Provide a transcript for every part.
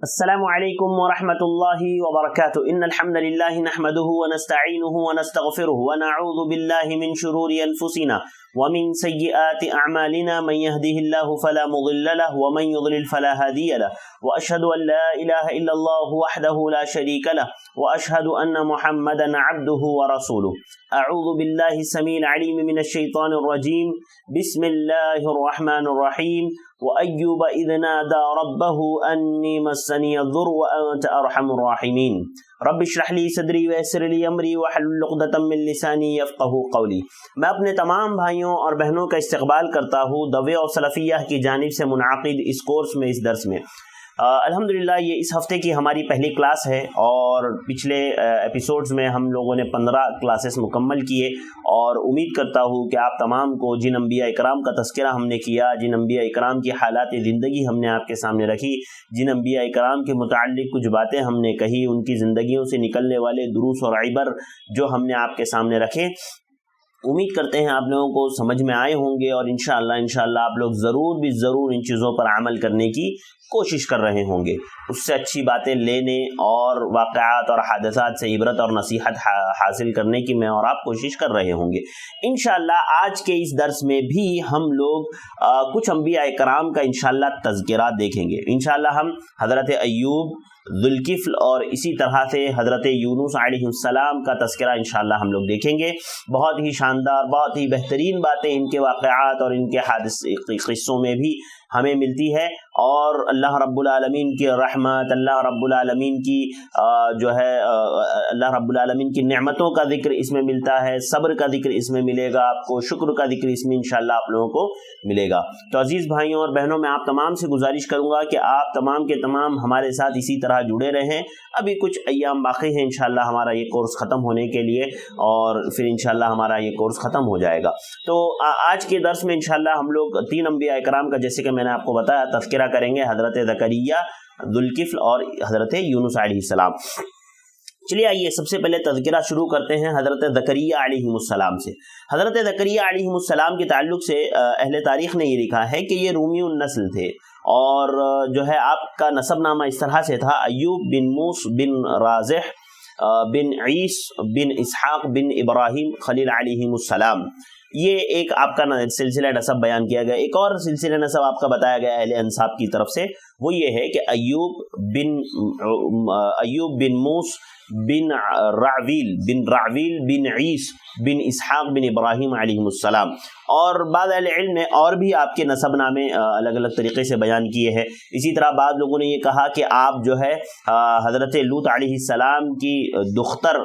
السلام علیکم ورحمۃ اللہ وبرکاتہ ان الحمد للہ نحمده ونستعینه ونستغفره ونعوذ باللہ من شرور انفسنا ومن سیئات اعمالنا من يهده الله فلا مضل له ومن يضلل فلا هادي له واشهد ان لا اله الا الله وحده لا شريك له واشهد ان محمدا عبده ورسوله اعوذ باللہ السمیع العلیم من الشیطان الرجیم بسم اللہ الرحمن الرحیم وأيوب إذ نادى ربه أني مسني الضر وأنت أرحم الراحمين رب اشرح لي صدري ويسر لي أمري واحلل عقدة من لساني يفقهوا قولي۔ میں اپنے تمام بھائیوں اور بہنوں کا استقبال کرتا ہوں دوے اور سلفیہ کی جانب سے منعقد اس کورس میں، اس درس میں۔ الحمدللہ یہ اس ہفتے کی ہماری پہلی کلاس ہے، اور پچھلے ایپیسوڈز میں ہم لوگوں نے 15 کلاسز مکمل کیے، اور امید کرتا ہوں کہ آپ تمام کو جن انبیاء اکرام کا تذکرہ ہم نے کیا، جن انبیاء اکرام کی حالات زندگی ہم نے آپ کے سامنے رکھی، جن انبیاء اکرام کے متعلق کچھ باتیں ہم نے کہی، ان کی زندگیوں سے نکلنے والے دروس اور عبر جو ہم نے آپ کے سامنے رکھے، امید کرتے ہیں آپ لوگوں کو سمجھ میں آئے ہوں گے، اور انشاءاللہ آپ لوگ ضرور ان چیزوں پر عمل کرنے کی کوشش کر رہے ہوں گے، اس سے اچھی باتیں لینے اور واقعات اور حادثات سے عبرت اور نصیحت حاصل کرنے کی میں اور آپ کوشش کر رہے ہوں گے۔ انشاءاللہ آج کے اس درس میں بھی ہم لوگ کچھ انبیاء کرام کا انشاءاللہ تذکرہ دیکھیں گے۔ انشاءاللہ ہم حضرت ایوب، ذوالکفل اور اسی طرح سے حضرت یونس علیہ السلام کا تذکرہ انشاءاللہ ہم لوگ دیکھیں گے۔ بہت ہی شاندار، بہت ہی بہترین باتیں ان کے واقعات اور ان کے قصوں میں بھی ہمیں ملتی ہے، اور اللہ رب العالمین کی رحمت، اللہ رب العالمین کی اللہ رب العالمین کی نعمتوں کا ذکر اس میں ملتا ہے، صبر کا ذکر اس میں ملے گا آپ کو، شکر کا ذکر اس میں انشاءاللہ آپ لوگوں کو ملے گا۔ تو عزیز بھائیوں اور بہنوں، میں آپ تمام سے گزارش کروں گا کہ آپ تمام کے تمام ہمارے ساتھ اسی طرح جڑے رہیں۔ ابھی کچھ ایام باقی ہیں انشاءاللہ ہمارا یہ کورس ختم ہونے کے لیے، اور پھر انشاءاللہ ہمارا یہ کورس ختم ہو جائے گا۔ تو آج کے درس میں انشاءاللہ ہم لوگ 3 انبیاء کرام کا، جیسے کہ میں نے آپ کو بتایا، تذکرہ کریں گے، حضرت زکریا، ذوالکفل اور حضرت یونس علیہ السلام۔ چلیے آئیے سب سے پہلے تذکرہ شروع کرتے ہیں حضرت زکریا علیہ السلام سے۔ حضرت زکریا علیہ السلام کے تعلق سے اہل تاریخ نے یہ لکھا ہے کہ یہ رومی النسل تھے، اور جو ہے آپ کا نسب نامہ اس طرح سے تھا: ایوب بن موس بن رازح بن عیس بن اسحاق بن ابراہیم خلیل علیہ السلام۔ یہ ایک آپ کا سلسلہ نسب بیان کیا گیا۔ ایک اور سلسلہ نسب آپ کا بتایا گیا اہل انساب کی طرف سے، وہ یہ ہے کہ ایوب بن موس بن راویل بن عیس بن اسحاق بن ابراہیم علیہ السلام۔ اور بعض اہل علم نے اور بھی آپ کے نسب نامے الگ الگ طریقے سے بیان کیے ہیں۔ اسی طرح بعض لوگوں نے یہ کہا کہ آپ جو ہے حضرت لوط علیہ السلام کی دختر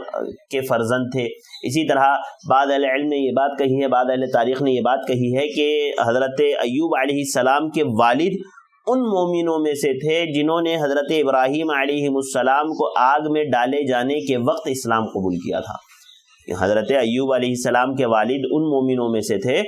کے فرزند تھے۔ اسی طرح بعض اہل علم نے یہ بات کہی ہے، بعض اہل تاریخ نے یہ بات کہی ہے کہ حضرت ایوب علیہ السلام کے والد ان مومنوں میں سے تھے جنہوں نے حضرت ابراہیم علیہ السلام کو آگ میں ڈالے جانے کے وقت اسلام قبول کیا تھا۔ حضرت ایوب علیہ السلام کے والد ان مومنوں میں سے تھے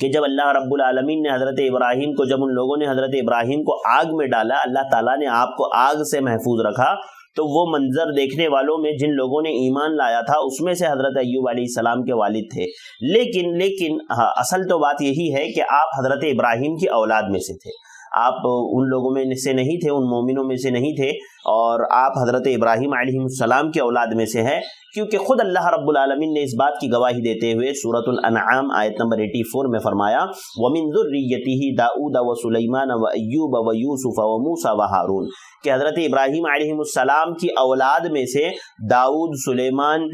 کہ جب اللہ رب العالمین نے حضرت ابراہیم کو، جب ان لوگوں نے حضرت ابراہیم کو آگ میں ڈالا، اللہ تعالیٰ نے آپ کو آگ سے محفوظ رکھا، تو وہ منظر دیکھنے والوں میں جن لوگوں نے ایمان لایا تھا اس میں سے حضرت ایوب علیہ السلام کے والد تھے۔ لیکن اصل تو بات یہی ہے کہ آپ حضرت ابراہیم کی اولاد میں سے تھے، آپ ان لوگوں میں سے نہیں تھے، ان مومنوں میں سے نہیں تھے، اور آپ حضرت ابراہیم علیہ السلام کے اولاد میں سے ہیں، کیونکہ خود اللہ رب العالمین نے اس بات کی گواہی دیتے ہوئے سورۃ الانعام آیت نمبر 84 میں فرمایا: وَمِن ذُرِّيَّتِهِ داؤد وسلیمان وایوب ویوسف وموسیٰ وہارون، کہ حضرت ابراہیم علیہ السلام کی اولاد میں سے داؤد، سلیمان،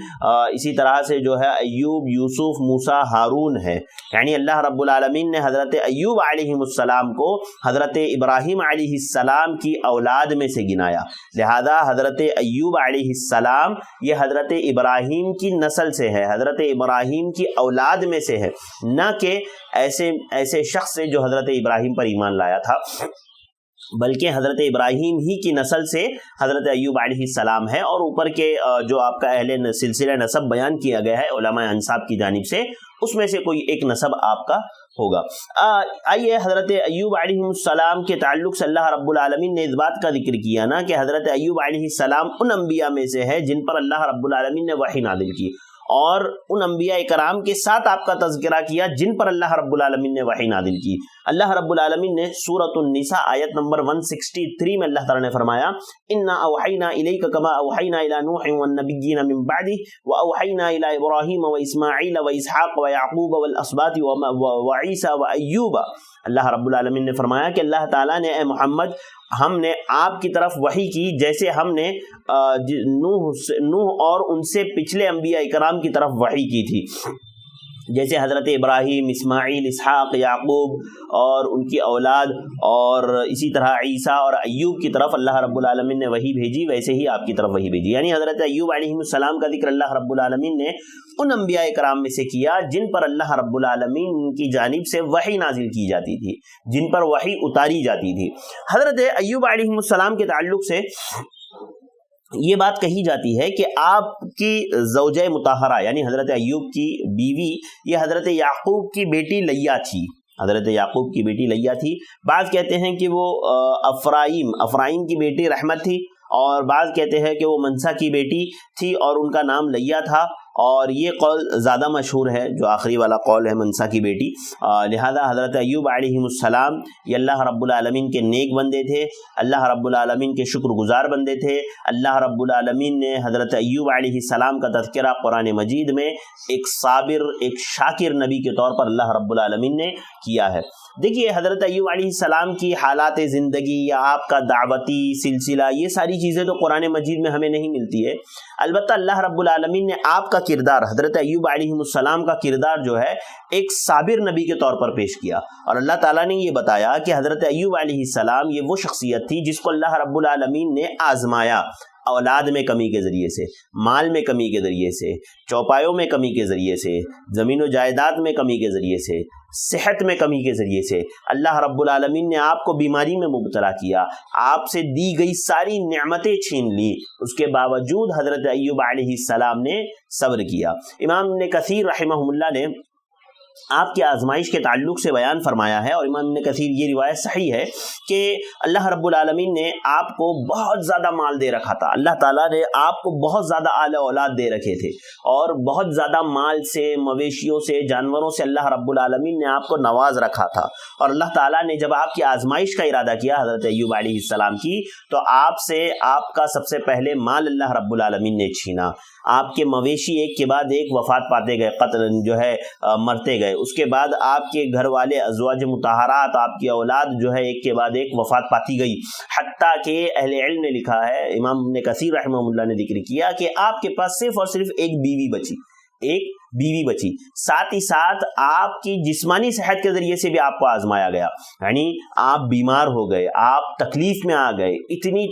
اسی طرح سے جو ہے ایوب، یوسف، موسیٰ، ہارون ہے۔ یعنی اللہ رب العالمین نے حضرت ایوب علیہ السلام کو حضرت ابراہیم علیہ السلام کی اولاد میں سے گنایا، لہذا حضرت ایوب علیہ السلام یہ حضرت ابراہیم کی نسل سے ہے، حضرت ابراہیم کی اولاد میں سے ہے، نہ کہ ایسے شخص سے جو حضرت ابراہیم پر ایمان لایا تھا، بلکہ حضرت ابراہیم ہی کی نسل سے حضرت ایوب علیہ السلام ہے۔ اور اوپر کے جو آپ کا اہل سلسلہ نسب بیان کیا گیا ہے علماء انساب کی جانب سے، اس میں سے کوئی ایک نسب آپ کا ہوگا۔ آئیے حضرت ایوب علیہ السلام کے تعلق سے اللہ رب العالمین نے اس بات کا ذکر کیا نا کہ حضرت ایوب علیہ السلام ان انبیاء میں سے ہے جن پر اللہ رب العالمین نے وحی نازل کی، اور ان انبیاء کرام کے ساتھ آپ کا تذکرہ کیا جن پر اللہ رب العالمین نے وحی نازل کی۔ اللہ رب العالمین نے سورۃ النساء آیت نمبر 163 میں اللہ تعالیٰ نے فرمایا انا اوحینا الیک کما اوحینا الی نوح والنبیین من بعدہ واوحینا الی ابراہیم واسماعیل واسحاق ویعقوب والاسباط وعیسی وایوب۔ اللہ رب العالمین نے فرمایا کہ اللہ تعالیٰ نے اے محمد ہم نے آپ کی طرف وحی کی جیسے ہم نے نوح اور ان سے پچھلے انبیاء کرام کی طرف وحی کی تھی، جیسے حضرت ابراہیم، اسماعیل، اسحاق، یعقوب اور ان کی اولاد، اور اسی طرح عیسیٰ اور ایوب کی طرف اللہ رب العالمین نے وحی بھیجی، ویسے ہی آپ کی طرف وحی بھیجی۔ یعنی حضرت ایوب علیہ السلام کا ذکر اللہ رب العالمین نے ان انبیاء کرام میں سے کیا جن پر اللہ رب العالمین کی جانب سے وحی نازل کی جاتی تھی، جن پر وحی اتاری جاتی تھی۔ حضرت ایوب علیہ السلام کے تعلق سے یہ بات کہی جاتی ہے کہ آپ کی زوجہ مطہرہ یعنی حضرت ایوب کی بیوی یہ حضرت یعقوب کی بیٹی لیا تھی، حضرت یعقوب کی بیٹی لیا تھی۔ بعض کہتے ہیں کہ وہ افرائیم کی بیٹی رحمت تھی، اور بعض کہتے ہیں کہ وہ منسا کی بیٹی تھی اور ان کا نام لیا تھا، اور یہ قول زیادہ مشہور ہے جو آخری والا قول ہے منسا کی بیٹی۔ لہذا حضرت ایوب علیہ السلام یہ اللہ رب العالمین کے نیک بندے تھے، اللہ رب العالمین کے شکر گزار بندے تھے۔ اللہ رب العالمین نے حضرت ایوب علیہ السلام کا تذکرہ قرآن مجید میں ایک صابر، ایک شاکر نبی کے طور پر اللہ رب العالمین نے کیا ہے۔ دیکھیے حضرت ایوب علیہ السلام کی حالات زندگی یا آپ کا دعوتی سلسلہ، یہ ساری چیزیں تو قرآن مجید میں ہمیں نہیں ملتی ہے، البتہ اللہ رب العالمین نے آپ کا کردار، حضرت ایوب علیہ السلام کا کردار جو ہے ایک صابر نبی کے طور پر پیش کیا، اور اللہ تعالیٰ نے یہ بتایا کہ حضرت ایوب علیہ السلام یہ وہ شخصیت تھی جس کو اللہ رب العالمین نے آزمایا، اولاد میں کمی کے ذریعے سے، مال میں کمی کے ذریعے سے، چوپایوں میں کمی کے ذریعے سے، زمین و جائیداد میں کمی کے ذریعے سے، صحت میں کمی کے ذریعے سے۔ اللہ رب العالمین نے آپ کو بیماری میں مبتلا کیا، آپ سے دی گئی ساری نعمتیں چھین لی، اس کے باوجود حضرت ایوب علیہ السلام نے صبر کیا۔ امام ابن کثیر رحمہ اللہ نے آپ کی آزمائش کے تعلق سے بیان فرمایا ہے، اور امام ابن کثیر یہ روایت صحیح ہے کہ اللہ رب العالمین نے آپ کو بہت زیادہ مال دے رکھا تھا، اللہ تعالیٰ نے آپ کو بہت زیادہ اعلی اولاد دے رکھے تھے، اور بہت زیادہ مال سے، مویشیوں سے، جانوروں سے اللہ رب العالمین نے آپ کو نواز رکھا تھا، اور اللہ تعالیٰ نے جب آپ کی آزمائش کا ارادہ کیا حضرت ایوب علیہ السلام کی، تو آپ سے آپ کا سب سے پہلے مال اللہ رب العالمین نے چھینا، آپ کے مویشی ایک کے بعد ایک وفات پاتے گئے، قتل جو ہے مرتے گئے، اس کے بعد آپ کے گھر والے ازواج مطہرات، آپ کی اولاد جو ہے ایک کے بعد ایک وفات پاتی گئی، حتیٰ کہ اہل علم نے لکھا ہے، امام ابن کثیر رحمہ اللہ نے ذکر کیا کہ آپ کے پاس صرف اور صرف ایک بیوی بچی، ایک بیوی بچی، ساتھ ہی ساتھ آپ کی جسمانی صحت کے ذریعے سے بھی آپ کو آزمایا گیا، یعنی آپ بیمار ہو گئے، آپ تکلیف میں آ گئے، اتنی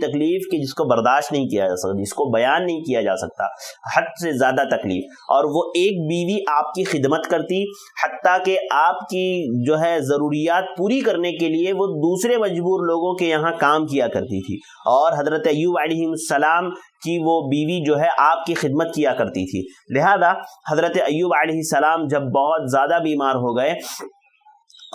تکلیف کہ جس کو برداشت نہیں کیا جا سکتا، جس کو بیان نہیں کیا جا سکتا، حد سے زیادہ تکلیف، اور وہ ایک بیوی آپ کی خدمت کرتی، حتیٰ کہ آپ کی جو ہے ضروریات پوری کرنے کے لیے وہ دوسرے مجبور لوگوں کے یہاں کام کیا کرتی تھی، اور حضرت ایوب علیہ السلام کی وہ بیوی جو ہے آپ کی خدمت کیا کرتی تھی۔ لہذا حضرت ایوب علیہ السلام جب بہت زیادہ بیمار ہو گئے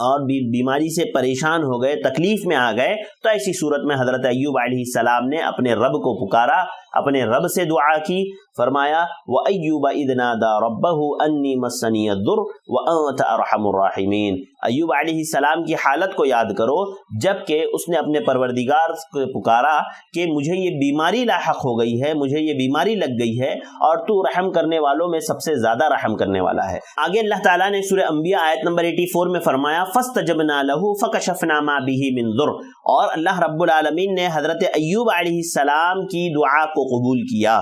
اور بیماری سے پریشان ہو گئے، تکلیف میں آ گئے، تو ایسی صورت میں حضرت ایوب علیہ السلام نے اپنے رب کو پکارا، اپنے رب سے دعا کی، فرمایا وَأَيُّوبَ إِذْ نَادَى رَبَّهُ أَنِّي مَسَّنِيَ الضُّرُّ وَأَنْتَ أَرْحَمُ الرَّاحِمِينَ۔ ایوب علیہ السلام کی حالت کو یاد کرو جب کہ اس نے اپنے پروردگار کو پکارا کہ مجھے یہ بیماری لاحق ہو گئی ہے، مجھے یہ بیماری لگ گئی ہے، اور تو رحم کرنے والوں میں سب سے زیادہ رحم کرنے والا ہے۔ آگے اللہ تعالیٰ نے سورہ انبیاء آیت نمبر 84 میں فرمایا فَاسْتَجَبْنَا لَهُ فَكَشَفْنَا مَا بِهِ مِنْ ضُرٍّ، اور اللہ رب العالمین نے حضرت ایوب علیہ السلام کی دعا کو قبول کیا،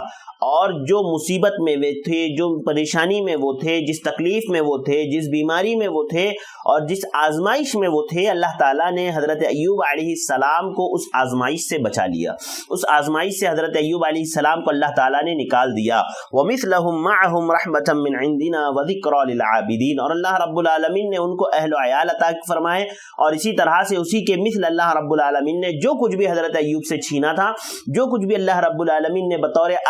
اور جو مصیبت میں وہ تھے، جو پریشانی میں وہ تھے، جس تکلیف میں وہ تھے، جس بیماری میں وہ تھے، اور جس آزمائش میں وہ تھے، اللہ تعالیٰ نے حضرت ایوب علیہ السلام کو اس آزمائش سے بچا لیا، اس آزمائش سے حضرت ایوب علیہ السلام کو اللہ تعالیٰ نے نکال دیا۔ وَمِثْلَهُمْ مَعَهُمْ رَحْمَةً مِّنْ عِنْدِنَا وَذِكْرَى لِلْعَابِدِينَ، اور اللہ رب العالمین نے ان کو اہل و عیال عطا فرمائے، اور اسی طرح سے اسی کے مثل اللہ رب العالمین نے جو کچھ بھی حضرت ایوب سے چھینا تھا، جو کچھ بھی اللہ رب العالمین نے بطور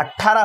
18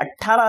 18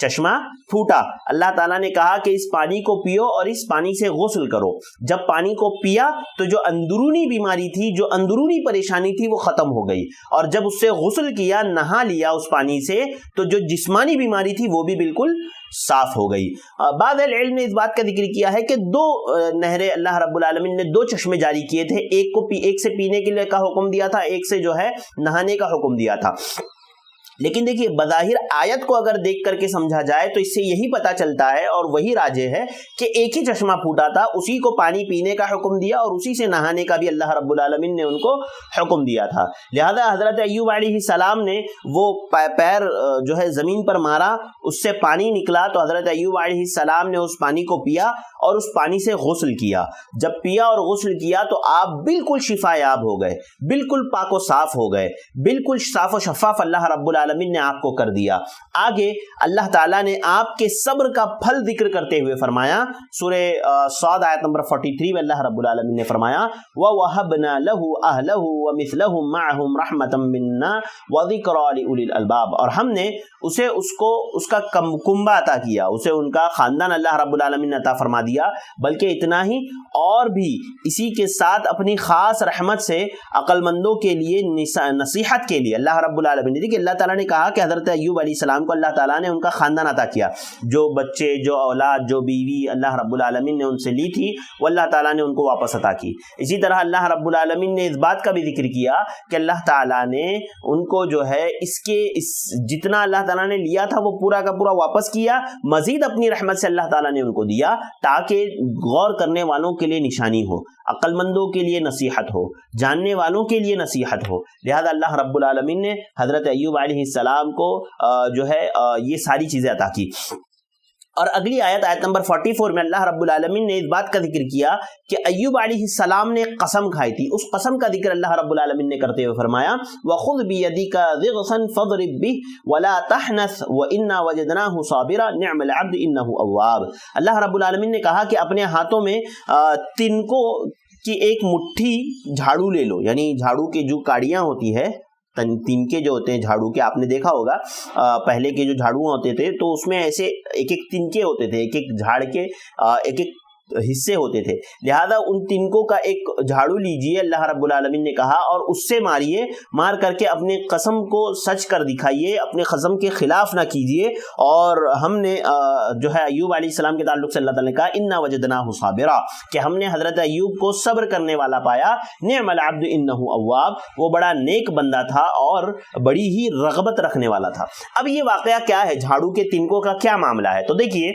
چشمہ پھوٹا، اللہ تعالیٰ نے کہا کہ اس پانی کو پیو اور اس پانی سے غسل کرو۔ جب پانی کو پیا تو جو اندرونی بیماری تھی، جو اندرونی پریشانی تھی وہ ختم ہو گئی، اور جب اس سے غسل کیا، نہا لیا اس پانی سے، تو جو جسمانی بیماری تھی وہ بھی بالکل صاف ہو گئی۔ بعض علم نے اس بات کا ذکر کیا ہے کہ دو نہریں اللہ رب العالمین نے، دو چشمے جاری کیے تھے، ایک سے پینے کے لیے کا حکم دیا تھا، ایک سے جو ہے نہانے کا حکم دیا تھا۔ لیکن دیکھیے بظاہر آیت کو اگر دیکھ کر کے سمجھا جائے تو اس سے یہی پتا چلتا ہے اور وہی راجح ہے کہ ایک ہی چشمہ پھوٹا تھا، اسی کو پانی پینے کا حکم دیا اور اسی سے نہانے کا بھی اللہ رب العالمین نے ان کو حکم دیا تھا۔ لہذا حضرت ایوب علیہ السلام نے وہ پیر جو ہے زمین پر مارا، اس سے پانی نکلا، تو حضرت ایوب علیہ السلام نے اس پانی کو پیا اور اس پانی سے غسل کیا۔ جب پیا اور غسل کیا تو آپ بالکل شفا یاب ہو گئے، بالکل پاک و صاف ہو گئے، بالکل صاف و شفاف اللہ رب العالمین نے آپ کو کر دیا۔ آگے اللہ تعالیٰ نے آپ کے صبر کا پھل ذکر کرتے ہوئے فرمایا، سورہ صاد آیت نمبر 43 میں اللہ رب العالمین نے فرمایا وَوَهَبْنَا لَهُ أَهْلَهُ وَمِثْلَهُمْ مَعَهُمْ رَحْمَةً مِنَّا وَذِكْرَىٰ لِأُولِي الْأَلْبَابِ، اور ہم نے اسے اس کا کنبہ عطا کیا، اسے ان کا خاندان اللہ رب العالمین نے عطا فرما دیا، بلکہ اتنا ہی اور بھی اسی کے ساتھ اپنی خاص رحمت سے عقل مندوں کے لیے نصیحت کے لیے اللہ رب العالمین نے، دیکھیے اللہ تعالیٰ نے کہا کہ حضرت ایوب علیہ السلام کو اللہ تعالیٰ نے ان کا خاندان عطا کیا، جو بچے، جو اولاد، جو بیوی اللہ رب العالمین نے ان سے لی تھی وہ اللہ تعالیٰ نے ان کو واپس عطا کی۔ اسی طرح اللہ رب العالمین نے اس بات کا بھی ذکر کیا کہ اللہ تعالیٰ نے ان کو جو ہے جتنا اللہ تعالیٰ نے لیا تھا وہ پورا کا پورا واپس کیا، مزید اپنی رحمت سے اللہ تعالیٰ نے ان کو دیا تاکہ غور کرنے والوں کے لیے نشانی ہو، عقل مندوں کے لیے نصیحت ہو، جاننے والوں کے لیے نصیحت ہو۔ لہذا اللہ رب العالمین نے حضرت ایوب علیہ السلام کو جو ہے یہ ساری چیزیں عطا کی۔ اور اگلی آیت نمبر 44 میں اللہ رب العالمین نے اس بات کا ذکر کیا کہ ایوب علیہ السلام نے قسم کھائی تھی، اس قسم کا ذکر اللہ رب العالمین نے کرتے ہوئے فرمایا وَخُذْ بِيَدِكَ ضِغْثًا فَاضْرِب بِهِ وَلَا تَحْنَثْ وَإِنَّا وَجَدْنَاهُ صَابِرًا نِعْمَ الْعَبْدُ إِنَّهُ أَوَّابٌ۔ اللہ رب العالمین نے کہا کہ اپنے ہاتھوں میں تنکوں کی ایک مٹھی جھاڑو لے لو، یعنی جھاڑو کی جو کاڑیاں ہوتی ہے، تنکے جو ہوتے ہیں جھاڑو کے، آپ نے دیکھا ہوگا پہلے کے جو جھاڑو ہوتے تھے تو اس میں ایسے ایک ایک تنکے ہوتے تھے، ایک ایک جھاڑ کے ایک ایک حصے ہوتے تھے، لہذا ان تنکوں کا ایک جھاڑو لیجئے اللہ رب العالمین نے کہا اور اس سے ماریے، مار کر کے اپنی قسم کو سچ کر دکھائیے، اپنے قسم کے خلاف نہ کیجئے۔ اور ہم نے جو ہے ایوب علیہ السلام کے تعلق سے اللہ تعالیٰ نے کہا انا وجدناہ صابرا، کہ ہم نے حضرت ایوب کو صبر کرنے والا پایا، نعم العبد انہ اواب، وہ بڑا نیک بندہ تھا اور بڑی ہی رغبت رکھنے والا تھا۔ اب یہ واقعہ کیا ہے، جھاڑو کے تنکوں کا کیا معاملہ ہے؟ تو دیکھیے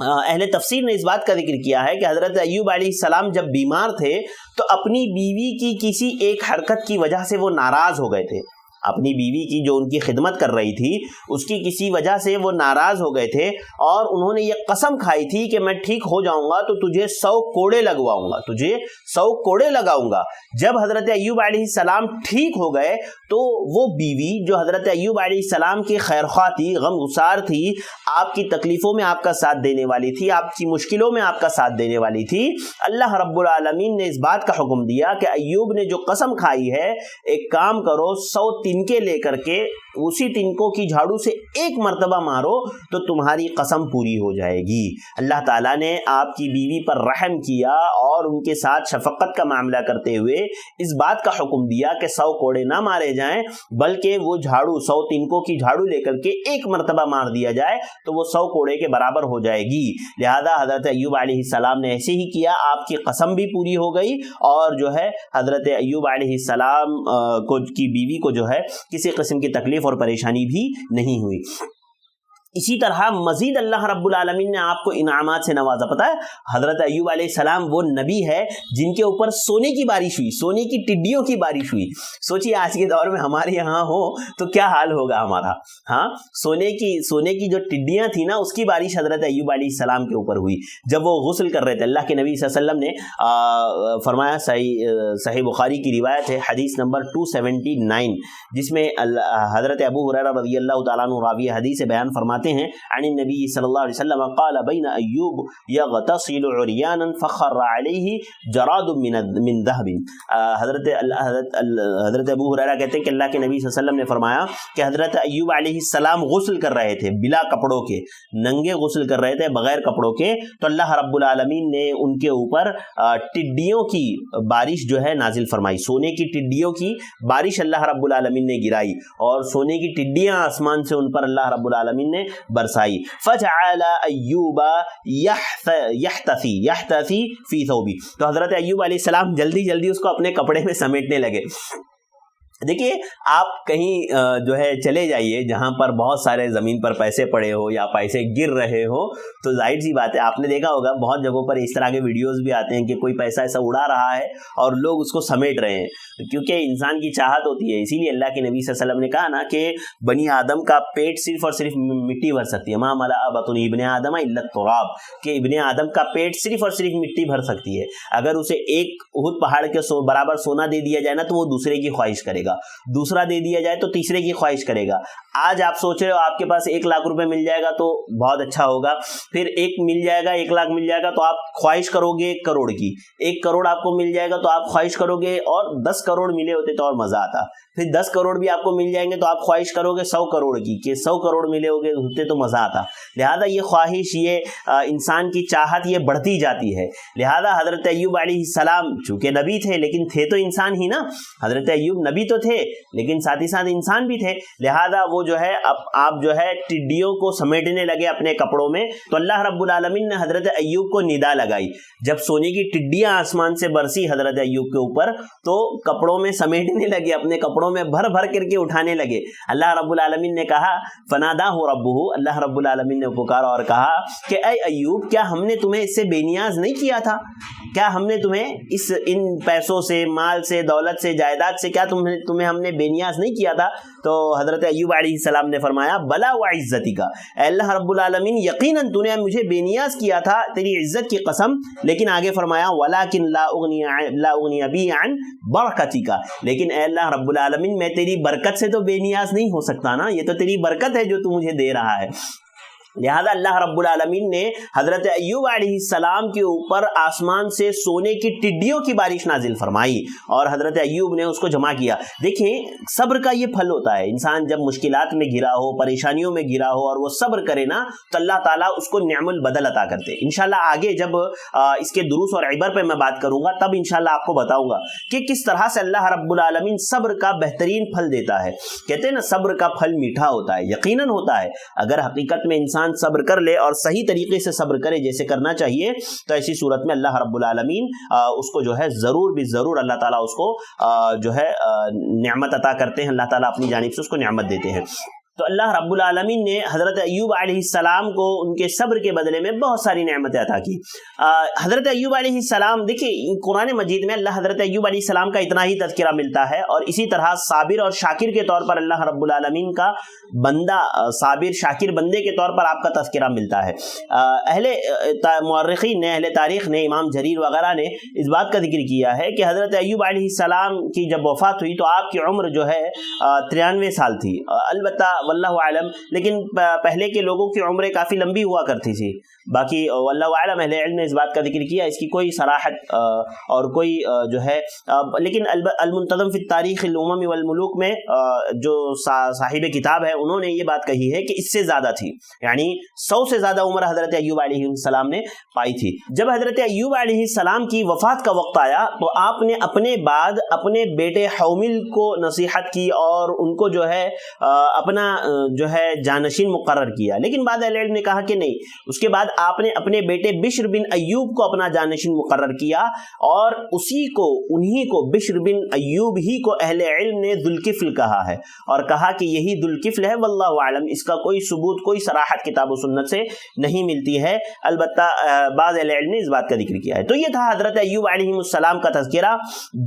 اہل تفسیر نے اس بات کا ذکر کیا ہے کہ حضرت ایوب علیہ السلام جب بیمار تھے تو اپنی بیوی کی کسی ایک حرکت کی وجہ سے وہ ناراض ہو گئے تھے، اپنی بیوی کی جو ان کی خدمت کر رہی تھی اس کی کسی وجہ سے وہ ناراض ہو گئے تھے اور انہوں نے یہ قسم کھائی تھی کہ میں ٹھیک ہو جاؤں گا تو تجھے 100 کوڑے لگواؤں گا، تجھے 100 کوڑے لگاؤں گا۔ جب حضرت ایوب علیہ السلام ٹھیک ہو گئے تو وہ بیوی جو حضرت ایوب علیہ السلام کی خیرخواہ تھی، غم گسار تھی، آپ کی تکلیفوں میں آپ کا ساتھ دینے والی تھی، آپ کی مشکلوں میں آپ کا ساتھ دینے والی تھی، اللہ رب العالمین نے اس بات کا حکم دیا کہ ایوب نے جو قسم کھائی ہے، ایک کام کرو، 100 تنکے لے کر کے اسی تنکوں کی جھاڑو سے ایک مرتبہ مارو تو تمہاری قسم پوری ہو جائے گی۔ اللہ تعالیٰ نے آپ کی بیوی پر رحم کیا اور ان کے ساتھ شفقت کا معاملہ کرتے ہوئے اس بات کا حکم دیا کہ 100 کوڑے نہ مارے جائیں بلکہ وہ جھاڑو 100 تنکوں کی جھاڑو لے کر کے ایک مرتبہ مار دیا جائے تو وہ 100 کوڑے کے برابر ہو جائے گی۔ لہذا حضرت ایوب علیہ السلام نے ایسے ہی کیا، آپ کی قسم بھی پوری ہو گئی اور جو ہے حضرت ایوب علیہ السلام کی بیوی کو جو ہے کسی قسم کی تکلیف اور پریشانی بھی نہیں ہوئی۔ اسی طرح مزید اللہ رب العالمین نے آپ کو انعامات سے نوازا۔ پتہ ہے حضرت ایوب علیہ السلام وہ نبی ہے جن کے اوپر سونے کی بارش ہوئی، سونے کی ٹڈیوں کی بارش ہوئی۔ سوچیے آج کے دور میں ہمارے یہاں ہو تو کیا حال ہوگا ہمارا، ہاں، سونے کی جو ٹڈیاں تھیں نا اس کی بارش حضرت ایوب علیہ السلام کے اوپر ہوئی جب وہ غسل کر رہے تھے۔ اللہ کے نبی صلی اللہ علیہ وسلم نے فرمایا، صحیح بخاری کی روایت ہے، حدیث نمبر 279، جس میں حضرت ابو ہریرہ رضی اللہ تعالیٰ عنہ راوی حدیث بیان فرماتے فرماتے ہیں عن النبی صلی اللہ علیہ وسلم قال بین ایوب یغتسل عریانا فخر علیہ جراد من ذهب. حضرت ابو ہریرہ کہتے ہیں کہ اللہ کے نبی صلی اللہ علیہ وسلم نے فرمایا کہ حضرت ایوب علیہ السلام غسل کر رہے تھے بلا کپڑوں کے, ننگے غسل کر رہے تھے بغیر کپڑوں کے, تو اللہ رب العالمین نے ان کے اوپر ٹڈیوں کی بارش جو ہے نازل فرمائی, سونے کی ٹڈیوں کی بارش اللہ رب العالمین نے گرائی, اور سونے کی ٹڈیاں آسمان سے ان پر اللہ رب العالمین نے برسائی. فجعل ایوب یحتثی فی ثوبی, تو حضرت ایوب علیہ السلام جلدی جلدی اس کو اپنے کپڑے میں سمیٹنے لگے. دیکھیے آپ کہیں جو ہے چلے جائیے جہاں پر بہت سارے زمین پر پیسے پڑے ہو یا پیسے گر رہے ہو, تو ظاہر سی بات ہے آپ نے دیکھا ہوگا بہت جگہوں پر اس طرح کے ویڈیوز بھی آتے ہیں کہ کوئی پیسہ ایسا اڑا رہا ہے اور لوگ اس کو سمیٹ رہے ہیں, کیونکہ انسان کی چاہت ہوتی ہے. اسی لیے اللہ کے نبی صلی اللہ علیہ وسلم نے کہا نا کہ بنی آدم کا پیٹ صرف اور صرف مٹی بھر سکتی ہے, ما ملأ بطن ابن آدم الا التراب, کہ ابن آدم کا پیٹ صرف اور صرف مٹی بھر سکتی ہے. اگر اسے ایک احد پہاڑ کے برابر سونا دے دیا جائے نا تو وہ دوسرے کی خواہش کرے گا, دوسرا دے دیا جائے تو تیسرے کی خواہش کرے گا. آج آپ سوچ رہے ہو آپ کے پاس 1 لاکھ روپے مل جائے گا تو بہت اچھا ہوگا, پھر 1 مل جائے گا 1 لاکھ مل جائے گا تو آپ خواہش کرو گے 1 کروڑ کی, 1 کروڑ آپ کو مل جائے گا تو آپ خواہش کرو گے, اور 10 کروڑ ملے ہوتے تو اور مزہ آتا, پھر 10 کروڑ بھی آپ کو مل جائیں گے تو آپ خواہش کرو گے 100 کروڑ کی, کہ 100 کروڑ ملے ہوتے تو مزہ آتا. لہذا یہ خواہش, یہ انسان کی چاہت یہ بڑھتی جاتی ہے. لہذا حضرت ایوب علیہ السلام چونکہ نبی تھے لیکن تھے تو انسان ہی نا, حضرت ایوب نبی تو تھے لیکن ساتھ ہی ساتھ انسان بھی تھے. لہذا وہ جو ہے آپ جو ہے ٹڈیوں کو سمیٹنے لگے اپنے کپڑوں میں, تو اللہ رب العالمین نے حضرت ایوب کو ندا لگائی. جب سونے کی ٹڈیاں آسمان سے برسی حضرت ایوب کے اوپر تو کپڑوں میں سمیٹنے لگے, اپنے کپڑوں میں بھر بھر کر کے اٹھانے لگے. اللہ رب العالمین نے کہا فناداہ ربہ, اللہ رب العالمین نے پکارا اور کہا کہ اے ایوب کیا ہم نے تمہیں اس سے بے نیاز نہیں کیا تھا, کیا ہم نے تمہیں ان پیسوں سے, مال سے, دولت سے, جائیداد سے کیا تمہیں ہم نے بے نیاز نہیں کیا تھا؟ تو حضرت ایوب علیہ السلام نے فرمایا بلا وعزتی کا, اے اللہ رب العالمین یقیناً تو نے مجھے بے نیاز کیا تھا تیری عزت کی قسم. لیکن آگے فرمایا ولیکن لا اغنی بی عن برکتی کا, لیکن اے اللہ رب العالمین میں تیری برکت سے تو بے نیاز نہیں ہو سکتا نا, یہ تو تیری برکت ہے جو تو مجھے دے رہا ہے. لہذا اللہ رب العالمین نے حضرت ایوب علیہ السلام کے اوپر آسمان سے سونے کی ٹڈیوں کی بارش نازل فرمائی اور حضرت ایوب نے اس کو جمع کیا. دیکھیں صبر کا یہ پھل ہوتا ہے, انسان جب مشکلات میں گھرا ہو, پریشانیوں میں گھرا ہو اور وہ صبر کرے نا تو اللہ تعالیٰ اس کو نعم البدل عطا کرتے. انشاءاللہ آگے جب اس کے دروس اور عبر پہ میں بات کروں گا تب انشاءاللہ آپ کو بتاؤں گا کہ کس طرح سے اللہ رب العالمین صبر کا بہترین پھل دیتا ہے. کہتے ہیں نا صبر کا پھل میٹھا ہوتا ہے, یقیناً ہوتا ہے. اگر حقیقت میں انسان صبر کر لے اور صحیح طریقے سے صبر کرے جیسے کرنا چاہیے تو ایسی صورت میں اللہ رب العالمین اس کو جو ہے ضرور بھی ضرور اللہ تعالیٰ اس کو جو ہے نعمت عطا کرتے ہیں, اللہ تعالیٰ اپنی جانب سے اس کو نعمت دیتے ہیں. تو اللہ رب العالمین نے حضرت ایوب علیہ السلام کو ان کے صبر کے بدلے میں بہت ساری نعمتیں عطا کی. حضرت ایوب علیہ السلام, دیکھیں قرآن مجید میں اللہ حضرت ایوب علیہ السلام کا اتنا ہی تذکرہ ملتا ہے, اور اسی طرح صابر اور شاکر کے طور پر اللہ رب العالمین کا بندہ, صابر شاکر بندے کے طور پر آپ کا تذکرہ ملتا ہے. اہل مورخین نے, اہل تاریخ نے, امام جریر وغیرہ نے اس بات کا ذکر کیا ہے کہ حضرت ایوب علیہ السلام کی جب وفات ہوئی تو آپ کی عمر جو ہے 93 سال تھی. البتہ واللہ عالم, لیکن پہلے کے لوگوں کی عمریں کافی لمبی ہوا کرتی تھی. باقی واللہ عالم اہل علم نے اس بات کا ذکر کیا, اس کی کوئی صراحت اور کوئی جو ہے, لیکن المنتظم فی التاریخ الامم والملوک میں جو صاحب کتاب ہے انہوں نے یہ بات کہی ہے کہ اس سے زیادہ تھی, یعنی 100 سے زیادہ عمر حضرت ایوب علیہ السلام نے پائی تھی. جب حضرت ایوب علیہ السلام کی وفات کا وقت آیا تو آپ نے اپنے بعد اپنے بیٹے حومل کو نصیحت کی اور ان کو جو ہے اپنا جو ہے جانشین مقرر کیا. لیکن بعد اہل علم نے کہا کہ نہیں, اس کے بعد آپ نے اپنے بیٹے بشر بن ایوب کو اپنا جانشین مقرر کیا, اور اسی کو, انہی کو, بشر بن ایوب ہی کو اہل علم نے ذوالکفل کہا ہے, اور کہا کہ یہی ذوالکفل ہے. واللہ عالم, اس کا کوئی ثبوت, کوئی صراحت کتاب و سنت سے نہیں ملتی ہے, البتہ بعض اہل علم نے اس بات کا ذکر کیا ہے. تو یہ تھا حضرت ایوب علیہ السلام کا تذکرہ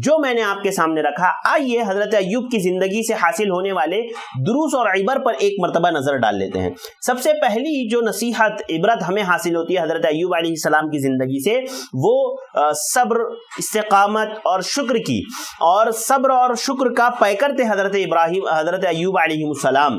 جو میں نے آپ کے سامنے رکھا. آئیے حضرت ایوب کی زندگی سے حاصل ہونے والے دروس اور عبر پر ایک مرتبہ نظر ڈال لیتے ہیں. سب سے پہلی جو نصیحت, عبرت ہمیں حاصل ہوتی ہے حضرت ایوب علیہ السلام کی زندگی سے, وہ صبر, استقامت اور شکر کی, اور صبر اور شکر کا پیکر تھے حضرت ایوب علیہ السلام.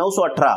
918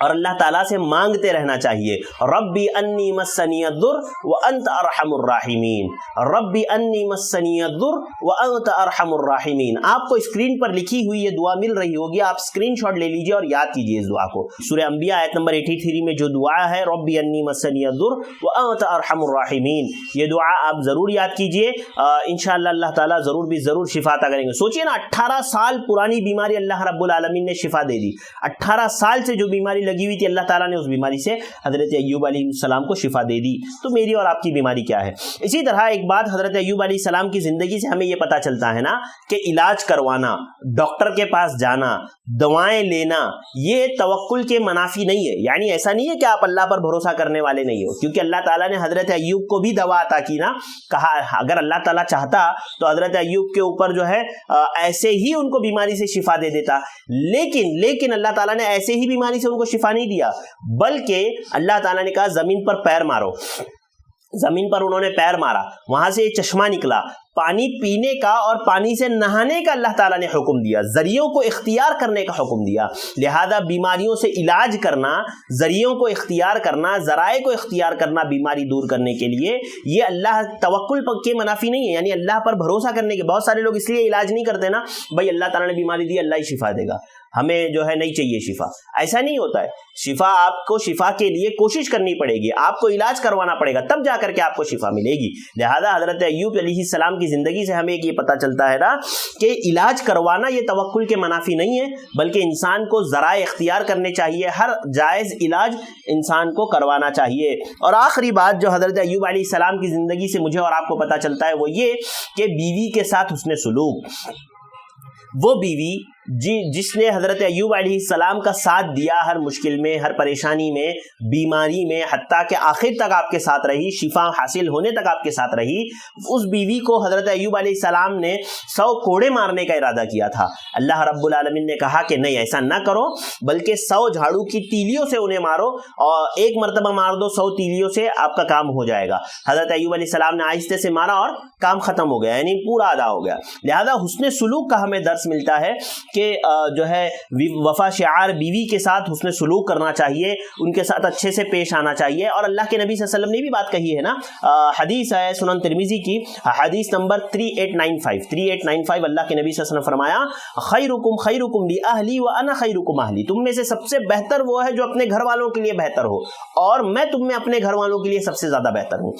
اور اللہ تعالیٰ سے مانگتے رہنا چاہیے. ربی انی مسنی الضر وانت ارحم الراحمین، ربی انی مسنی الضر وانت ارحم الراحمین. آپ کو اسکرین پر لکھی ہوئی یہ دعا مل رہی ہوگی، آپ اسکرین شاٹ لے لیجئے اور یاد کیجئے اس دعا کو. سورہ انبیاء آیت نمبر 83 میں جو دعا ہے ربی انی مسنی الضر وانت ارحم الراحمین، یہ دعا آپ ضرور یاد کیجئے. انشاءاللہ اللہ تعالیٰ ضرور شفا عطا کریں گے. سوچئے نا 18 سال پرانی بیماری اللہ رب العالمین نے شفا دے دی. 18 سال سے جو بیماری لگی ہوئی تھی اللہ تعالیٰ نے اس بیماری سے حضرت ایوب علیہ السلام کو شفا دے دی. تو میری اور آپ کی بیماری کیا ہے؟ اسی طرح ایک بات حضرت ایوب علیہ السلام کی زندگی سے ہمیں یہ پتا چلتا ہے نا کہ علاج کروانا، ڈاکٹر کے پاس جانا، دوائیں لینا، یہ توکل کے منافی نہیں ہے. یعنی ایسا نہیں ہے کہ آپ اللہ پر بھروسہ کرنے والے نہیں ہو، کیونکہ اللہ تعالیٰ نے حضرت ایوب کو بھی دوا عطا کی نا. کہا اگر اللہ تعالیٰ چاہتا تو حضرت ایوب کے اوپر جو ہے ایسے ہی ان کو بیماری سے شفا دے دیتا. لیکن اللہ تعالیٰ نے ایسے ہی بیماری سے ان کو شفا نہیں دیا، بلکہ اللہ تعالیٰ نے کہا زمین پر پیر مارو. زمین پر انہوں نے پیر مارا، وہاں سے چشمہ نکلا، پانی پینے کا اور پانی سے نہانے کا اللہ تعالیٰ نے حکم دیا، ذریعوں کو اختیار کرنے کا حکم دیا. لہذا بیماریوں سے علاج کرنا، ذریعوں کو اختیار کرنا، ذرائع کو اختیار کرنا بیماری دور کرنے کے لیے، یہ اللہ توکل کے منافی نہیں ہے. یعنی اللہ پر بھروسہ کرنے کے بہت سارے لوگ اس لیے علاج نہیں کرتے نا، بھائی اللہ تعالیٰ نے بیماری دی اللہ ہی شفا دے گا، ہمیں جو ہے نہیں چاہیے شفا. ایسا نہیں ہوتا ہے. شفا آپ کو شفا کے لیے کوشش کرنی پڑے گی، آپ کو علاج کروانا پڑے گا، تب جا کر کے آپ کو شفا ملے گی. لہذا حضرت ایوب علیہ السلام کی زندگی سے ہمیں یہ پتہ چلتا ہے نا کہ علاج کروانا یہ توکل کے منافی نہیں ہے، بلکہ انسان کو ذرائع اختیار کرنے چاہیے، ہر جائز علاج انسان کو کروانا چاہیے. اور آخری بات جو حضرت ایوب علیہ السلام کی زندگی سے مجھے اور آپ کو پتہ چلتا ہے وہ یہ کہ بیوی کے ساتھ حسن سلوک. وہ بیوی جس نے حضرت ایوب علیہ السلام کا ساتھ دیا ہر مشکل میں، ہر پریشانی میں، بیماری میں، حتیٰ کہ آخر تک آپ کے ساتھ رہی، شفا حاصل ہونے تک آپ کے ساتھ رہی، اس بیوی کو حضرت ایوب علیہ السلام نے 100 کوڑے مارنے کا ارادہ کیا تھا. اللہ رب العالمین نے کہا کہ نہیں ایسا نہ کرو، بلکہ 100 جھاڑو کی تیلیوں سے انہیں مارو، اور ایک مرتبہ مار دو 100 تیلیوں سے آپ کا کام ہو جائے گا. حضرت ایوب علیہ السلام نے آہستہ سے مارا اور کام ختم ہو گیا، یعنی پورا ادا ہو گیا. لہذا حسن سلوک کا ہمیں درس ملتا ہے کہ جو ہے وفا شعار بیوی کے ساتھ حسن سلوک کرنا چاہیے، ان کے ساتھ اچھے سے پیش آنا چاہیے. اور اللہ کے نبی صلی اللہ علیہ وسلم نے بھی بات کہی ہے نا، حدیث ہے سنن ترمذی کی حدیث نمبر 3895 اللہ کے نبی صلی اللہ علیہ وسلم فرمایا خیرکم لاہلی وانا خیرکم اہلی. تم میں سے سب سے بہتر وہ ہے جو اپنے گھر والوں کے لیے بہتر ہو، اور میں تم میں اپنے گھر والوں کے لیے سب سے زیادہ بہتر ہوں.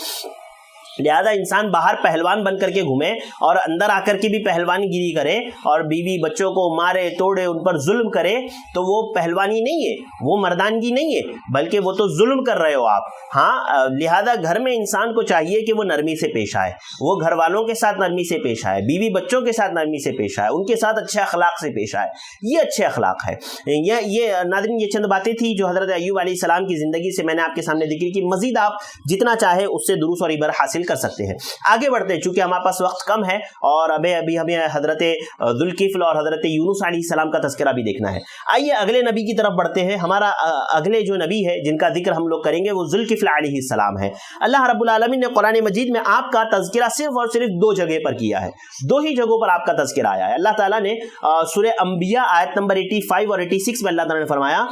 لہذا انسان باہر پہلوان بن کر کے گھومے اور اندر آ کر کے بھی پہلوانی گیری کرے اور بیوی بچوں کو مارے توڑے ان پر ظلم کرے تو وہ پہلوانی نہیں ہے، وہ مردانگی نہیں ہے، بلکہ وہ تو ظلم کر رہے ہو آپ. ہاں لہذا گھر میں انسان کو چاہیے کہ وہ نرمی سے پیش آئے، وہ گھر والوں کے ساتھ نرمی سے پیش آئے، بیوی بچوں کے ساتھ نرمی سے پیش آئے، ان کے ساتھ اچھے اخلاق سے پیش آئے. یہ اچھے اخلاق ہے. یہ ناظرین یہ چند باتیں تھی جو حضرت ایوب علیہ السلام کی زندگی سے میں نے آپ کے سامنے ذکر کی. مزید آپ جتنا چاہے اس سے دروس اور عبر حاصل کر سکتے ہیں. آگے بڑھتے ہیں چونکہ ہمارے پاس وقت کم ہے اور ابھی ہمیں حضرت ذوالکفل اور حضرت یونس علیہ السلام کا تذکرہ بھی دیکھنا ہے. آئیے اگلے نبی کی طرف بڑھتے ہیں. ہمارا اگلے جو نبی ہے جن کا ذکر ہم لوگ کریں گے وہ ذوالکفل علیہ السلام ہے. اللہ رب العالمین نے قرآن مجید میں آپ کا تذکرہ صرف اور صرف 2 جگہ پر کیا ہے، 2 ہی جگہوں پر آپ کا تذکرہ آیا ہے. اللہ تعالیٰ نے سورہ انبیاء آیت نمبر 85 اور 86 میں اللہ تعالیٰ نے فرمایا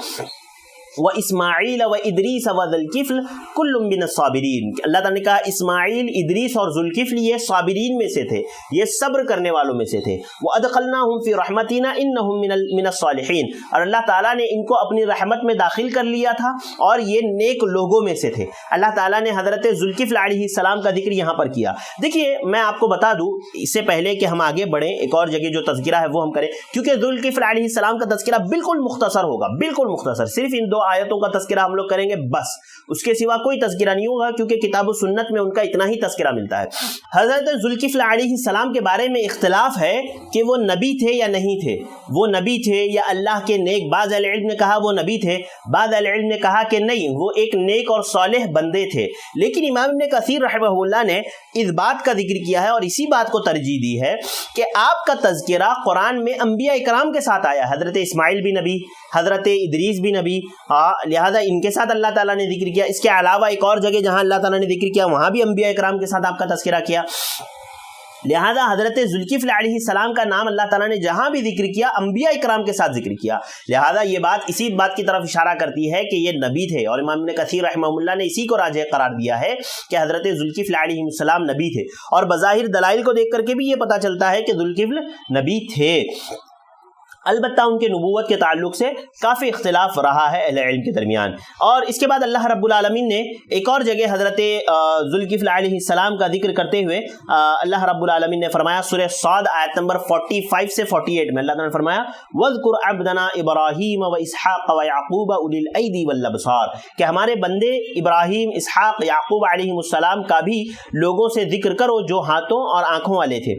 وَإِسْمَاعِيلَ وَإِدْرِيسَ وَذُوالْكِفْلِ كُلٌّ مِّنَ الصَّابِرِينَ. اللہ تعالیٰ نے کہا اسماعیل، ادریس اور ذوالکفل یہ صابرین میں سے تھے، یہ صبر کرنے والوں میں سے تھے. وَأَدْخَلْنَاهُمْ فِي رَحْمَتِنَا إِنَّهُمْ مِنَ الصَّالِحِينَ. اور اللہ تعالیٰ نے ان کو اپنی رحمت میں داخل کر لیا تھا اور یہ نیک لوگوں میں سے تھے. اللہ تعالیٰ نے حضرت ذوالکفل علیہ السلام کا ذکر یہاں پر کیا. دیکھیے میں آپ کو بتا دوں اس سے پہلے کہ ہم آگے بڑھیں، ایک اور جگہ جو تذکرہ ہے وہ ہم کریں، کیونکہ ذوالکفل علیہ السلام کا تذکرہ بالکل مختصر ہوگا، بالکل مختصر. صرف ان 2 آیتوں کا تذکرہ ہم لوگ کریں گے بس، اس کے سوا کوئی تذکرہ نہیں ہوگا کیونکہ کتاب و سنت میں ان کا اتنا ہی تذکرہ ملتا ہے. حضرت ذوالکفل علیہ السلام کے بارے میں اختلاف ہے کہ وہ نبی تھے یا نہیں تھے، وہ نبی تھے یا اللہ کے نیک. بعض اہل علم نے کہا وہ نبی تھے، بعض اہل علم نے کہا کہ نہیں وہ ایک نیک اور صالح بندے تھے. لیکن امام ابن کثیر رحمہ اللہ نے اس بات کا ذکر کیا ہے اور اسی بات کو ترجیح دی ہے کہ آپ کا تذکرہ قرآن میں انبیاء اکرام کے ساتھ آیا. حضرت اسماعیل بھی نبی، حضرت ادریس بھی نبی، لہذا ان کے ساتھ اللہ تعالیٰ نے ذکر کیا. اس کے علاوہ ایک اور جگہ جہاں اللہ تعالیٰ نے ذکر کیا وہاں بھی انبیاء اکرام کے ساتھ آپ کا تذکرہ کیا. لہذا حضرت ذوالکفل علیہ السلام کا نام اللہ تعالیٰ نے جہاں بھی ذکر کیا انبیاء اکرام کے ساتھ ذکر کیا، لہذا یہ بات اسی بات کی طرف اشارہ کرتی ہے کہ یہ نبی تھے، اور امام ابن کثیر رحمہ اللہ نے اسی کو راجح قرار دیا ہے کہ حضرت ذوالکفل علیہ السلام نبی تھے، اور بظاہر دلائل کو دیکھ کر کے بھی یہ پتہ چلتا ہے کہ ذوالکفل نبی تھے۔ البتہ ان کے نبوت کے تعلق سے کافی اختلاف رہا ہے اہل علم کے درمیان۔ اور اس کے بعد اللہ رب العالمین نے ایک اور جگہ حضرت ذوالکفل علیہ السلام کا ذکر کرتے ہوئے اللہ رب العالمین نے فرمایا سورہ صاد آیت نمبر 45 سے 48 میں اللہ تعالیٰ نے فرمایا وَاذْكُرْ عَبْدَنَا إِبْرَاهِيمَ وَإِسْحَاقَ وَيَعْقُوبَ أُولِي الْأَيْدِي وَالْأَبْصَارِ، کہ ہمارے بندے ابراہیم، اسحاق، یعقوب علیہ السلام کا بھی لوگوں سے ذکر کرو جو ہاتھوں اور آنکھوں والے تھے۔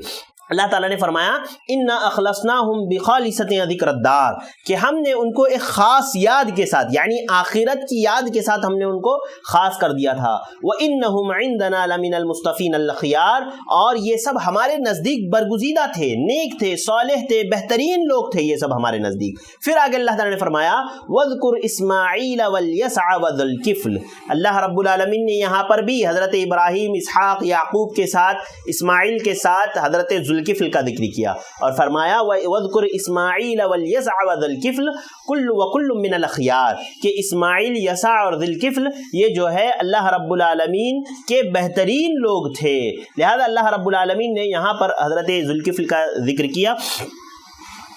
اللہ تعالیٰ نے فرمایا اِنَّا أَخْلَصْنَاهُمْ بِخَالِصَةٍ ذِكْرَ الدَّارِ، کہ ہم نے ان کو ایک خاص یاد کے ساتھ، یعنی آخرت کی یاد کے ساتھ ہم نے ان کو خاص کر دیا تھا۔ وَإِنَّهُمْ عِنْدَنَا لَمِنَ الْمُصْطَفِينَ الْأَخْيَارِ، اور یہ سب ہمارے نزدیک برگزیدہ تھے، نیک تھے، صالح تھے، بہترین لوگ تھے یہ سب ہمارے نزدیک۔ پھر آگے اللہ تعالیٰ نے فرمایا وَاذْكُرْ إِسْمَاعِيلَ وَالْيَسَعَ وَذُو الْكِفْلِ، اللہ رب العالمین نے یہاں پر بھی حضرت ابراہیم، اسحاق، یعقوب کے ساتھ، اسماعیل کے ساتھ حضرت ذوالکفل کا ذکر کیا، اور فرمایا وَاذْكُرْ إِسْمَاعِيلَ وَالْيَسَعَ وَذُو الْكِفْلِ وَكُلٌّ مِّنَ الْأَخْيَارِ، کہ اسماعیل، یسع اور ذوالکفل یہ جو ہے اللہ رب العالمین کے بہترین لوگ تھے، لہذا اللہ رب العالمین نے یہاں پر حضرت ذوالکفل کا ذکر کیا۔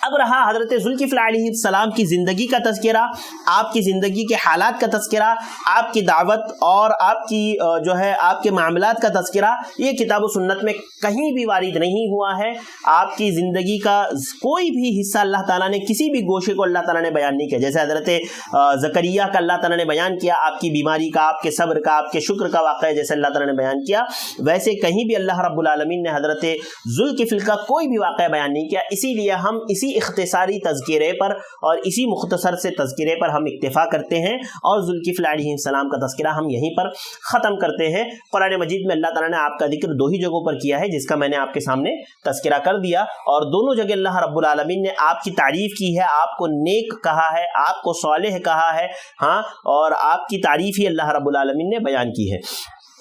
اب رہا حضرت ذوالکفل علیہ السلام کی زندگی کا تذکرہ، آپ کی زندگی کے حالات کا تذکرہ، آپ کی دعوت اور آپ کی جو ہے آپ کے معاملات کا تذکرہ، یہ کتاب و سنت میں کہیں بھی وارد نہیں ہوا ہے۔ آپ کی زندگی کا کوئی بھی حصہ اللہ تعالیٰ نے، کسی بھی گوشے کو اللہ تعالیٰ نے بیان نہیں کیا، جیسے حضرت زکریا کا اللہ تعالیٰ نے بیان کیا، آپ کی بیماری کا، آپ کے صبر کا، آپ کے شکر کا واقعہ جیسے اللہ تعالیٰ نے بیان کیا، ویسے کہیں بھی اللہ رب العالمین نے حضرت ذوالکفل کا کوئی بھی واقعہ بیان نہیں کیا۔ اسی لیے ہم اسی اختصاری تذکرے پر اور اسی مختصر سے تذکرے پر ہم اکتفا کرتے ہیں، اور ذوالکفل علیہ السلام کا تذکرہ ہم یہیں پر ختم کرتے ہیں۔ قرآن مجید میں اللہ تعالیٰ نے آپ کا ذکر دو ہی جگہوں پر کیا ہے، جس کا میں نے آپ کے سامنے تذکرہ کر دیا، اور دونوں جگہ اللہ رب العالمین نے آپ کی تعریف کی ہے، آپ کو نیک کہا ہے، آپ کو صالح کہا ہے، ہاں، اور آپ کی تعریف ہی اللہ رب العالمین نے بیان کی ہے۔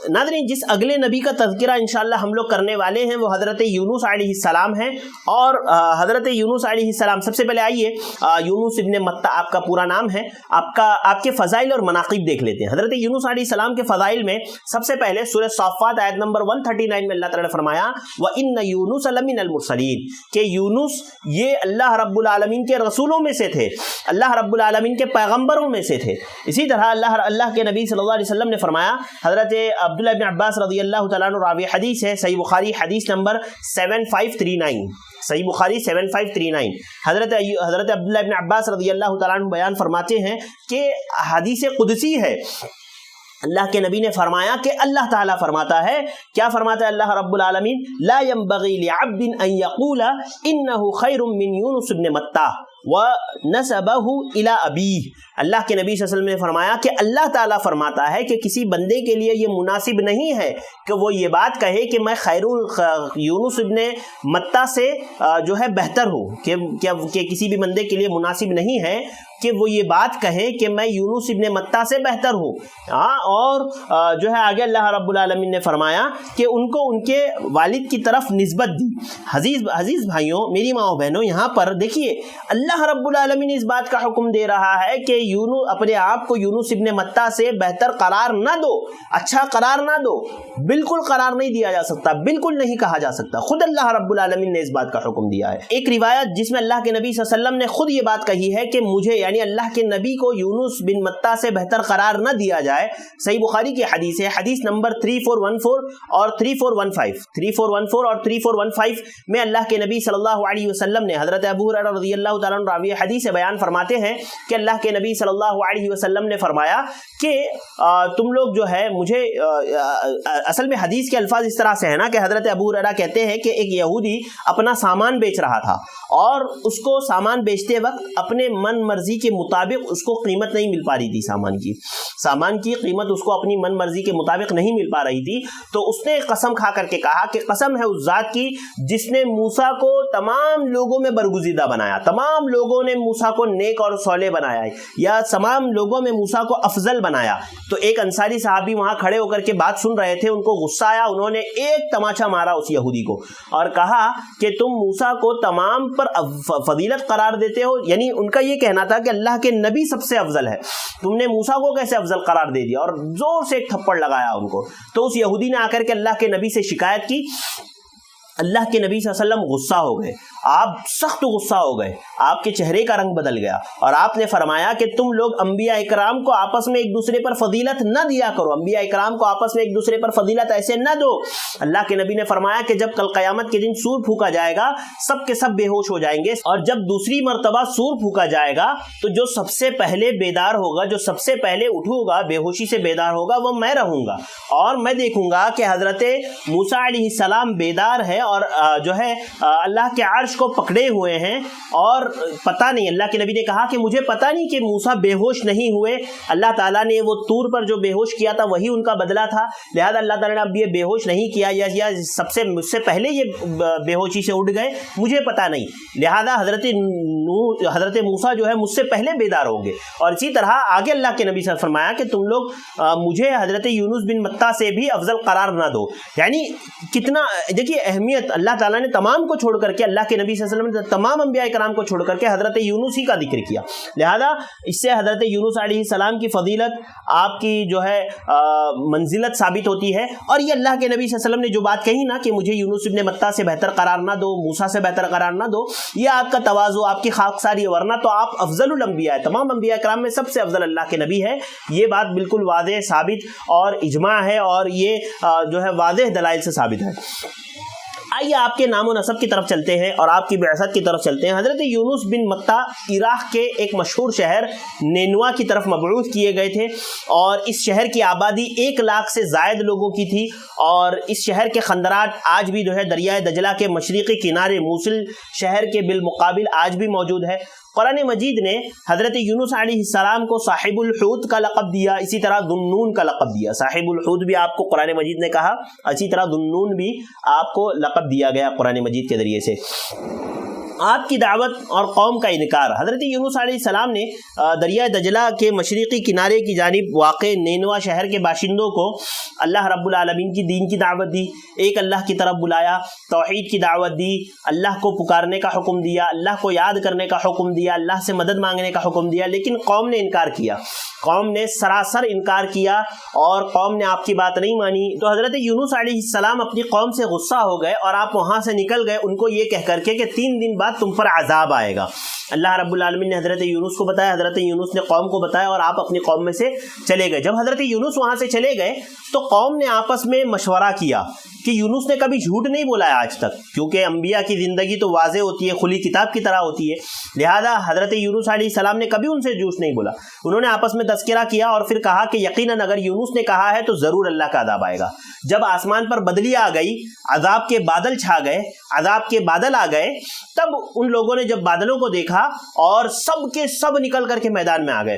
ناظرین، جس اگلے نبی کا تذکرہ انشاءاللہ ہم لوگ کرنے والے ہیں وہ حضرت یونس علیہ السلام ہیں، اور حضرت یونس علیہ السلام، سب سے پہلے آئیے یونس ابن متہ آپ کا پورا نام ہے، آپ کے فضائل اور مناقب دیکھ لیتے ہیں۔ حضرت یونس علیہ السلام کے فضائل میں سب سے پہلے سورہ صافات آیت نمبر 139 میں اللہ تعالیٰ نے فرمایا وَإِنَّ يُونُسَ لَمِنَ الْمُرْسَلِينَ، کہ یونس یہ اللہ رب العالمین کے رسولوں میں سے تھے، اللہ رب العالمین کے پیغمبروں میں سے تھے۔ اسی طرح اللہ کے نبی صلی اللہ علیہ وسلم نے فرمایا، حضرت عبداللہ ابن عباس رضی اللہ تعالیٰ عنہ راوی حدیث ہے، صحیح بخاری حدیث نمبر 7539، صحیح بخاری 7539، حضرت عبداللہ ابن عباس رضی اللہ تعالیٰ عنہ بیان فرماتے ہیں کہ حدیث قدسی ہے، اللہ کے نبی نے فرمایا کہ اللہ تعالیٰ فرماتا ہے، کیا فرماتا ہے اللہ رب العالمین؟ لا ينبغي لعبد ان يقول انه خير من يونس بن متى وَنَسَبَهُ إِلَىٰ أَبِيهِ، اللہ کے نبی صلی اللہ علیہ وسلم نے فرمایا کہ اللہ تعالیٰ فرماتا ہے کہ کسی بندے کے لیے یہ مناسب نہیں ہے کہ وہ یہ بات کہے کہ میں یونس ابن متہ سے جو ہے بہتر ہوں، کہ کسی بھی بندے کے لیے مناسب نہیں ہے کہ وہ یہ بات کہے کہ میں یونس ابن متہ سے بہتر ہوں۔ اور جو ہے آگے اللہ رب العالمین نے فرمایا کہ ان کو ان کے والد کی طرف نسبت دی۔ عزیز بھائیوں، میری ماں و بہنوں، یہاں پر دیکھیے اللہ رب العالمین اس بات کا حکم دے رہا ہے کہ اپنے آپ کو یونس ابن متہ سے بہتر قرار نہ دو، اچھا قرار نہ دو، بالکل قرار نہیں دیا جا سکتا، بالکل نہیں کہا جا سکتا، خود اللہ رب العالمین نے اس بات کا حکم دیا ہے۔ ایک روایت جس میں اللہ کے نبی صلی اللہ علیہ وسلم نے خود یہ بات کہی ہے کہ مجھے، یعنی اللہ کے نبی کو یونس بن متہ سے بہتر قرار نہ دیا جائے، صحیح بخاری کی حدیث ہے، حدیث نمبر 3414 اور 3415 اور 3415 میں اللہ کے نبی صلی اللہ علیہ وسلم نے، حضرت ابو ہریرہ رضی اللہ تعالیٰ عنہ راوی حدیث بیان فرماتے ہیں کہ اللہ کے نبی صلی اللہ علیہ وسلم نے فرمایا کہ تم لوگ جو ہے مجھے، اصل میں حدیث کے الفاظ اس طرح سے ہیں نا کہ حضرت ابو ہریرہ کہتے ہیں کہ ایک یہودی اپنا سامان بیچ رہا تھا اور اس کو سامان بیچتے وقت اپنے من مرضی کے مطابق اس کو قیمت نہیں مل پا رہی تھی، سامان کی قیمت اس کو اپنی من مرضی کے مطابق نہیں مل پا رہی تھی، تو اس نے قسم کھا کر کے کہا کہ قسم ہے اس ذات کی جس نے موسیٰ کو تمام لوگوں میں برگزیدہ بنایا، تمام لوگوں نے موسیٰ کو نیک اور صالح بنایا یا تمام لوگوں میں موسیٰ کو افضل بنایا۔ تو ایک انصاری صحابی وہاں کھڑے ہو کر کے بات سن رہے تھے، ان کو غصہ آیا، انہوں نے ایک تماچا مارا اس یہودی کو اور کہا کہ تم موسیٰ کو تمام پر فضیلت قرار دیتے ہو، یعنی ان کا یہ کہنا تھا کہ اللہ کے نبی سب سے افضل ہے، تم نے موسیٰ کو کیسے افضل قرار دے دیا، اور زور سے ایک تھپڑ لگایا ان کو۔ تو اس یہودی نے آ کر کے اللہ کے نبی سے شکایت کی، اللہ کے نبی صلی اللہ علیہ وسلم غصہ ہو گئے، آپ سخت غصہ ہو گئے، آپ کے چہرے کا رنگ بدل گیا اور آپ نے فرمایا کہ تم لوگ انبیاء اکرام کو آپس میں ایک دوسرے پر فضیلت نہ دیا کرو، انبیاء اکرام کو آپس میں ایک دوسرے پر فضیلت ایسے نہ دو۔ اللہ کے نبی نے فرمایا کہ جب کل قیامت کے دن سور پھونکا جائے گا سب کے سب بے ہوش ہو جائیں گے، اور جب دوسری مرتبہ سور پھونکا جائے گا تو جو سب سے پہلے بیدار ہوگا، جو سب سے پہلے اٹھو گا، بے ہوشی سے بیدار ہوگا، وہ میں رہوں گا، اور میں دیکھوں گا کہ حضرت موسیٰ علیہ السلام بیدار ہے اور جو ہے اللہ کے عرش کو پکڑے ہوئے ہیں، اور پتہ نہیں، اللہ کے نبی نے کہا کہ مجھے پتہ نہیں کہ موسیٰ بے ہوش نہیں ہوئے، اللہ تعالیٰ نے وہ طور پر جو بے ہوش کیا تھا وہی ان کا بدلہ تھا، لہذا اللہ تعالیٰ نے اب یہ بے ہوش نہیں کیا یا سب سے مجھ سے پہلے یہ بے ہوشی سے اٹھ گئے، مجھے پتہ نہیں، لہذا حضرت موسیٰ جو ہے مجھ سے پہلے بیدار ہوں گے۔ اور اسی طرح آگے اللہ کے نبی سے فرمایا کہ تم لوگ مجھے حضرت یونس بن متیٰ سے بھی افضل قرار نہ دو، یعنی کتنا دیکھیے اہمیت، اللہ تعالیٰ نے تمام کو چھوڑ کر کے، اللہ کے نبی صلی اللہ علیہ وسلم نے تمام انبیاء کرام کو چھوڑ کر کے حضرت یونس ہی کا ذکر کیا، لہذا اس سے حضرت یونس علیہ السلام کی فضیلت، آپ کی جو ہے منزلت ثابت ہوتی ہے۔ اور یہ اللہ کے نبی صلی اللہ علیہ وسلم نے جو بات کہی نا کہ مجھے یونس ابن متیٰ سے بہتر قرار نہ دو، موسیٰ سے بہتر قرار نہ دو، یہ آپ کا تواضع، آپ کی خاکساری، ورنہ تو آپ افضل الانبیاء ہے، تمام انبیاء کرام میں سب سے افضل اللہ کے نبی ہے، یہ بات بالکل واضح ثابت اور اجماع ہے، اور یہ جو ہے واضح دلائل سے ثابت ہے۔ آئیے آپ کے نام و نسب کی طرف چلتے ہیں اور آپ کی بعثت کی طرف چلتے ہیں۔ حضرت یونس بن متیٰ عراق کے ایک مشہور شہر نینوا کی طرف مبعوث کیے گئے تھے، اور اس شہر کی آبادی 1 لاکھ سے زائد لوگوں کی تھی، اور اس شہر کے خندرات آج بھی جو ہے دریائے دجلہ کے مشرقی کنارے موصل شہر کے بالمقابل آج بھی موجود ہے۔ قرآن مجید نے حضرت یونس علیہ السلام کو صاحب الحوت کا لقب دیا، اسی طرح ذوالنون کا لقب دیا، صاحب الحوت بھی آپ کو قرآن مجید نے کہا، اسی طرح ذوالنون بھی آپ کو لقب دیا گیا قرآن مجید کے ذریعے سے۔ آپ کی دعوت اور قوم کا انکار، حضرت یونس علیہ السلام نے دریائے دجلہ کے مشرقی کنارے کی جانب واقع نینوا شہر کے باشندوں کو اللہ رب العالمین کی دین کی دعوت دی، ایک اللہ کی طرف بلایا، توحید کی دعوت دی، اللہ کو پکارنے کا حکم دیا، اللہ کو یاد کرنے کا حکم دیا، اللہ سے مدد مانگنے کا حکم دیا، لیکن قوم نے انکار کیا، قوم نے سراسر انکار کیا اور قوم نے آپ کی بات نہیں مانی۔ تو حضرت یونس علیہ السلام اپنی قوم سے غصہ ہو گئے اور آپ وہاں سے نکل گئے ان کو یہ کہہ کر کے کہ 3 دن بعد تم پر عذاب آئے گا۔ اللہ رب العالمین نے حضرت یونس کو بتایا، حضرت یونس نے قوم کو بتایا، اور آپ اپنی قوم میں سے چلے گئے۔ جب حضرت یونس وہاں سے چلے گئے تو قوم نے آپس میں مشورہ کیا کہ یونس نے کبھی جھوٹ نہیں بولا ہے آج تک، کیونکہ انبیاء کی زندگی تو واضح ہوتی ہے، کھلی کتاب کی طرح ہوتی ہے، لہذا حضرت یونس علیہ السلام نے کبھی ان سے جھوٹ نہیں بولا۔ انہوں نے آپس میں تذکرہ کیا اور پھر کہا کہ یقیناً اگر یونس نے کہا ہے تو ضرور اللہ کا عذاب آئے گا۔ جب آسمان پر بدلی آ گئی، عذاب کے بادل چھا گئے، عذاب کے بادل آ گئے، تب ان لوگوں نے جب بادلوں کو دیکھا اور سب کے سب نکل کر کے میدان میں آ گئے،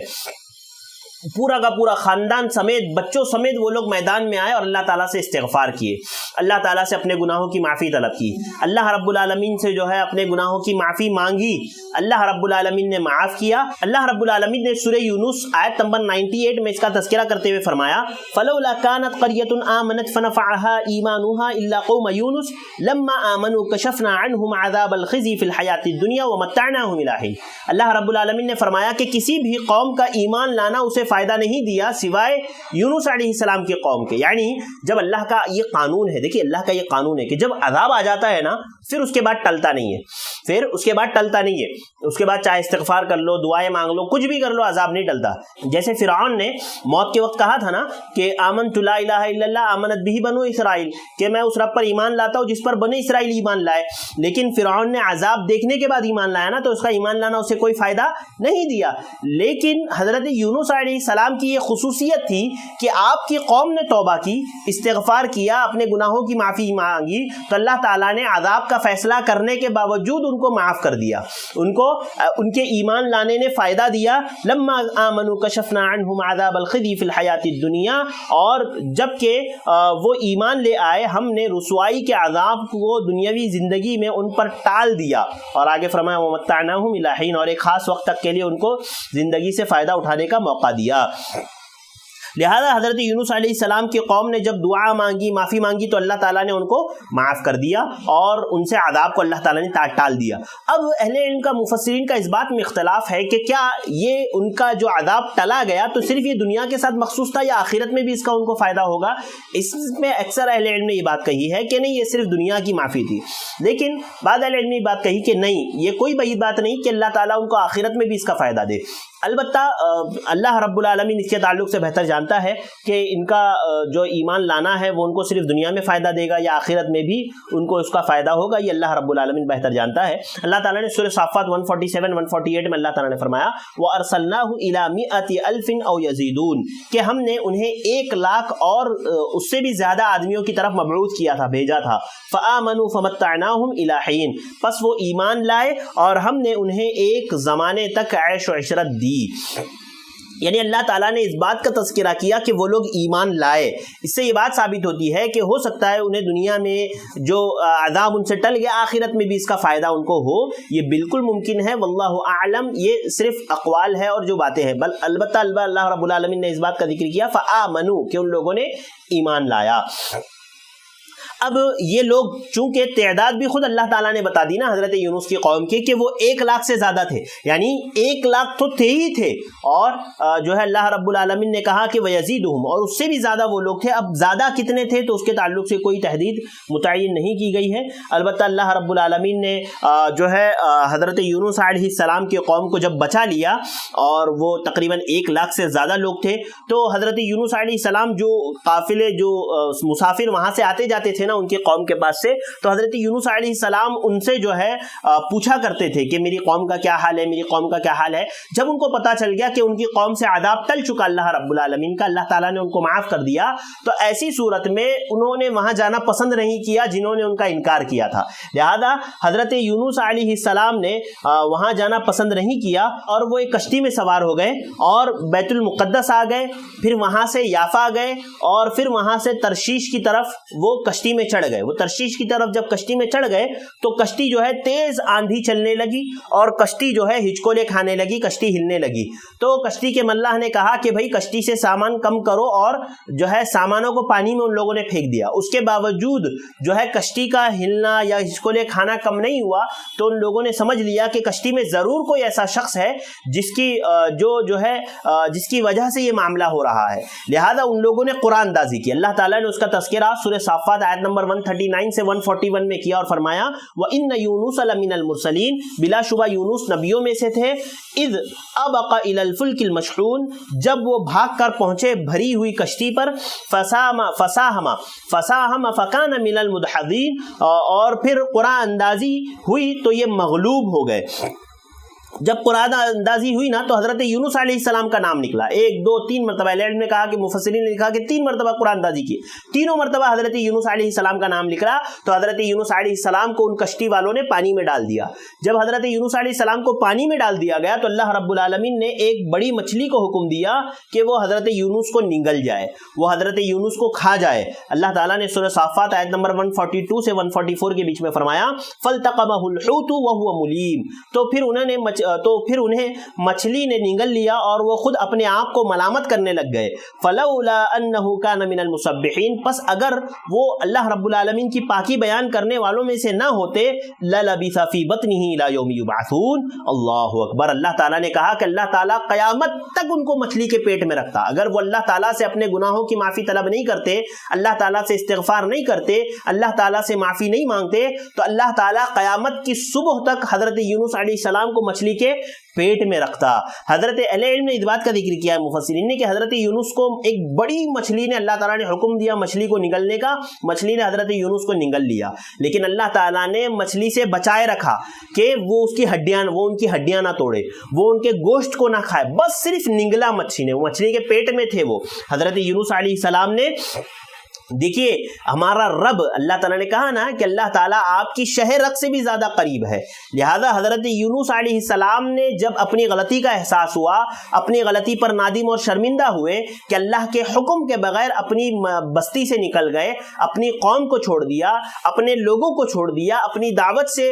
پورا کا پورا خاندان سمیت، بچوں سمیت وہ لوگ میدان میں آئے اور اللہ تعالیٰ سے استغفار کیے، اللہ تعالیٰ سے اپنے گناہوں کی معافی طلب کی، اللہ رب العالمین سے جو ہے اپنے گناہوں کی معافی مانگی، اللہ رب العالمین نے معاف کیا۔ اللہ رب العالمین نے سورہ یونس آیت نمبر 98 میں اس کا تذکرہ کرتے ہوئے فرمایا فَلَوْلَا كَانَتْ قَرْيَةٌ آمَنَتْ فَنَفَعَهَا إِيمَانُهَا إِلَّا قَوْمَ يُونُسَ لَمَّا آمَنُوا كَشَفْنَا عَنْهُمْ عَذَابَ الْخِزْيِ فِي الْحَيَاةِ الدُّنْيَا وَمَتَّعْنَاهُمْ إِلَىٰ حِينٍ۔ اللہ رب العالمین نے فرمایا کہ کسی بھی قوم کا ایمان لانا اسے فائدہ نہیں دیا سوائے یونس علیہ السلام کی قوم کے، یعنی جب اللہ کا یہ قانون ہے، دیکھیے اللہ کا یہ قانون ہے کہ جب عذاب آ جاتا ہے نا پھر اس کے بعد ٹلتا نہیں ہے، پھر اس کے بعد ٹلتا نہیں ہے، اس کے بعد چاہے استغفار کر لو، دعائیں مانگ لو، کچھ بھی کر لو، عذاب نہیں ٹلتا۔ جیسے فرعون نے موت کے وقت کہا تھا نا کہ آمنت لا الہ الا اللہ آمنت بہ بنو اسرائیل، کہ میں اس رب پر ایمان لاتا ہوں جس پر بنی اسرائیل ایمان لائے، لیکن فرعون نے عذاب دیکھنے کے بعد ایمان لایا نا تو اس کا ایمان لانا اسے کوئی فائدہ نہیں دیا۔ لیکن حضرت یونس علیہ السلام کی یہ خصوصیت تھی کہ آپ کی قوم نے توبہ کی، استغفار کیا، اپنے گناہوں کی معافی مانگی، تو اللہ تعالیٰ نے عذاب کا فیصلہ کرنے کے باوجود ان کو معاف کر دیا، ان کو ان کے ایمان لانے نے فائدہ دیا. لما آمنوا کشفنا عنہم عذاب الخزي فی الحیات الدنیا، اور جب کہ وہ ایمان لے آئے ہم نے رسوائی کے عذاب کو دنیاوی زندگی میں ان پر ٹال دیا. اور آگے فرمایا ومتعناہم الی حین، اور ایک خاص وقت تک کے لیے ان کو زندگی سے فائدہ اٹھانے کا موقع دیا. لہذا حضرت یونس علیہ السلام کی قوم نے جب دعا مانگی، معافی مانگی، تو اللہ تعالیٰ نے ان کو معاف کر دیا اور ان سے عذاب کو اللہ تعالیٰ نے ٹال دیا. اب اہل علم کا، مفسرین کا اس بات میں اختلاف ہے کہ کیا یہ ان کا جو عذاب ٹلا گیا تو صرف یہ دنیا کے ساتھ مخصوص تھا یا آخرت میں بھی اس کا ان کو فائدہ ہوگا؟ اس میں اکثر اہل علم نے یہ بات کہی ہے کہ نہیں، یہ صرف دنیا کی معافی تھی. لیکن بعض اہل علم نے یہ بات کہی کہ نہیں، یہ کوئی بعید بات نہیں کہ اللہ تعالیٰ ان کو آخرت میں بھی اس کا فائدہ دے. البتہ اللہ رب العالمین اس کے تعلق سے بہتر جانتا ہے کہ ان کا جو ایمان لانا ہے وہ ان کو صرف دنیا میں فائدہ دے گا یا آخرت میں بھی ان کو اس کا فائدہ ہوگا، یہ اللہ رب العالمین بہتر جانتا ہے. اللہ تعالیٰ نے سورہ صافات 147 148 میں اللہ تعالیٰ نے فرمایا وَأَرْسَلْنَاهُ إِلَى مِئَةِ أَلْفٍ أَوْ يَزِيدُونَ، کہ ہم نے انہیں 1 لاکھ اور اس سے بھی زیادہ آدمیوں کی طرف مبعوث کیا تھا، بھیجا تھا. فَآمَنُوا فَمَتَّعْنَاهُمْ إِلَى حِينٍ، پس وہ ایمان لائے اور ہم نے انہیں ایک زمانے تک عیش و عشرت دی. یعنی اللہ تعالیٰ نے اس بات کا تذکرہ کیا کہ وہ لوگ ایمان لائے. اس سے یہ بات ثابت ہوتی ہے کہ ہو سکتا ہے انہیں دنیا میں جو عذاب ان سے ٹل گیا آخرت میں بھی اس کا فائدہ ان کو ہو، یہ بالکل ممکن ہے. واللہ اعلم، یہ صرف اقوال ہے اور جو باتیں ہیں، بل البتہ اللہ رب العالمین نے اس بات کا ذکر کیا فآمنوا، کہ ان لوگوں نے ایمان لایا. اب یہ لوگ چونکہ تعداد بھی خود اللہ تعالیٰ نے بتا دی نا حضرت یونس کی قوم کی کہ وہ 1 لاکھ سے زیادہ تھے، یعنی 1 لاکھ تو تھے ہی تھے، اور جو ہے اللہ رب العالمین نے کہا کہ وَيَزِيدُهُمْ، اور اس سے بھی زیادہ وہ لوگ تھے. اب زیادہ کتنے تھے تو اس کے تعلق سے کوئی تحدید متعین نہیں کی گئی ہے. البتہ اللہ رب العالمین نے جو ہے حضرت یونس علیہ السلام کی قوم کو جب بچا لیا اور وہ تقریباً 1 لاکھ سے زیادہ لوگ تھے، تو حضرت یونس علیہ السلام جو قافلے، جو مسافر وہاں سے آتے جاتے تھے نا ان کی قوم کے پاس سے، تو حضرت یونس علیہ السلام ان سے جو ہے پوچھا کرتے تھے کہ میری قوم کا کیا حال ہے، میری قوم کا کیا حال ہے. جب ان کو پتا چل گیا کہ ان کی قوم سے عذاب ٹل چکا اللہ رب العالمین کا، اللہ تعالیٰ نے ان کو معاف کر دیا، تو ایسی صورت میں انہوں نے وہاں جانا پسند نہیں کیا جنہوں نے ان کا انکار کیا تھا. لہذا حضرت یونس علیہ السلام نے وہاں جانا پسند نہیں کیا اور وہ ایک کشتی میں سوار ہو گئے اور بیت المقدس آ گئے، پھر وہاں سے یافا گئے اور پھر وہاں سے ترشیش کی طرف وہ کشتی میں چڑھ گئے. وہ ترشیش کی طرف جب کشتی میں چڑھ گئے تو کشتی جو ہے تیز آندھی چلنے لگی اور کشتی جو ہے ہچکولے کھانے لگی، کشتی ہلنے لگی. تو کشتی کے ملاح نے کہا کہ بھائی کشتی سے سامان کم کرو، اور جو ہے سامانوں کو پانی میں ان لوگوں نے پھینک دیا. اس کے باوجود جو ہے کشتی کا ہلنا یا ہچکولے کھانا کم نہیں ہوا، تو ان لوگوں نے سمجھ لیا کہ کشتی میں ضرور کوئی ایسا شخص ہے جس کی جس کی وجہ سے یہ معاملہ ہو رہا ہے. لہذا ان لوگوں نے قرآن اندازی کی. اللہ تعالیٰ نے اس کا تذکرہ سورہ صافات آیت نمبر 139 سے 141 میں کیا اور فرمایا وَإِنَّ يُونُسَ لَمِنَ الْمُرْسَلِينَ، بلا شبہ یونس نبیوں میں سے تھے. اِذْ أَبَقَ إِلَى الْفُلْكِ الْمَشْحُونِ، جب وہ بھاگ کر پہنچے بھری ہوئی کشتی پر، فَسَاهَمَ فَكَانَ مِنَ الْمُدْحَضِينَ، اور پھر قرآن اندازی ہوئی تو یہ مغلوب ہو گئے. جب قرآن اندازی ہوئی نا تو حضرت یونس علیہ السلام کا نام نکلا 1 2 3 مرتبہ. علم نے کہا کہ مفسرین نے لکھا کہ 3 مرتبہ قرآن اندازی کی، تینوں مرتبہ حضرت یونس علیہ السلام کا نام نکلا. تو حضرت یونس علیہ السلام کو ان کشتی والوں نے پانی میں ڈال دیا. جب حضرت یونس علیہ السلام کو پانی میں ڈال دیا گیا تو اللہ رب العالمین نے ایک بڑی مچھلی کو حکم دیا کہ وہ حضرت یونس کو نگل جائے، وہ حضرت یونس کو کھا جائے. اللہ تعالیٰ نے سورہ صافات آیت نمبر 142 سے 144 کے بیچ میں فرمایا فَالْتَقَمَهُ الْحُوتُ وَهُوَ مُلِيمٌ، تو پھر انہیں مچھلی نے نگل لیا اور وہ خود اپنے آپ کو ملامت کرنے لگ گئے. فَلَوْلَا أَنَّهُ كَانَ مِنَ الْمُسَبِّحِينَ، پس اگر وہ اللہ رب العالمین کی پاکی بیان کرنے والوں میں سے نہ ہوتے لَلَبِثَ فِي بَطْنِهِ إِلَى يَوْمِ يُبْعَثُونَ. اللہ اکبر. اللہ تعالیٰ نے کہا کہ اللہ تعالیٰ قیامت تک ان کو مچھلی کے پیٹ میں رکھتا. اگر وہ اللہ تعالیٰ سے اپنے گناہوں کی معافی طلب نہیں کرتے، اللہ تعالیٰ سے استغفار نہیں کرتے، اللہ تعالیٰ سے معافی نہیں مانگتے، تو اللہ تعالیٰ قیامت کی صبح تک حضرت یونس علیہ السلام کو مچھلی کے پیٹ میں رکھتا. حضرت اہل علم نے اس بات کا ذکر کیا ہے مفسرین نے کہ حضرت یونس کو ایک بڑی مچھلی نے، اللہ تعالیٰ نے حکم دیا مچھلی کو نگلنے کا، مچھلی نے حضرت یونس کو نگل لیا، لیکن اللہ تعالیٰ نے مچھلی سے بچائے رکھا کہ وہ ان کی ہڈیاں نہ توڑے، وہ ان کے گوشت کو نہ کھائے، بس صرف نگلا مچھلی نے، وہ مچھلی کے پیٹ میں تھے. وہ حضرت یونس علیہ السلام نے دیکھیے ہمارا رب اللہ تعالیٰ نے کہا نا کہ اللہ تعالیٰ آپ کی شہ رگ سے بھی زیادہ قریب ہے، لہذا حضرت یونس علیہ السلام نے جب اپنی غلطی کا احساس ہوا، اپنی غلطی پر نادم اور شرمندہ ہوئے کہ اللہ کے حکم کے بغیر اپنی بستی سے نکل گئے، اپنی قوم کو چھوڑ دیا، اپنے لوگوں کو چھوڑ دیا، اپنی دعوت سے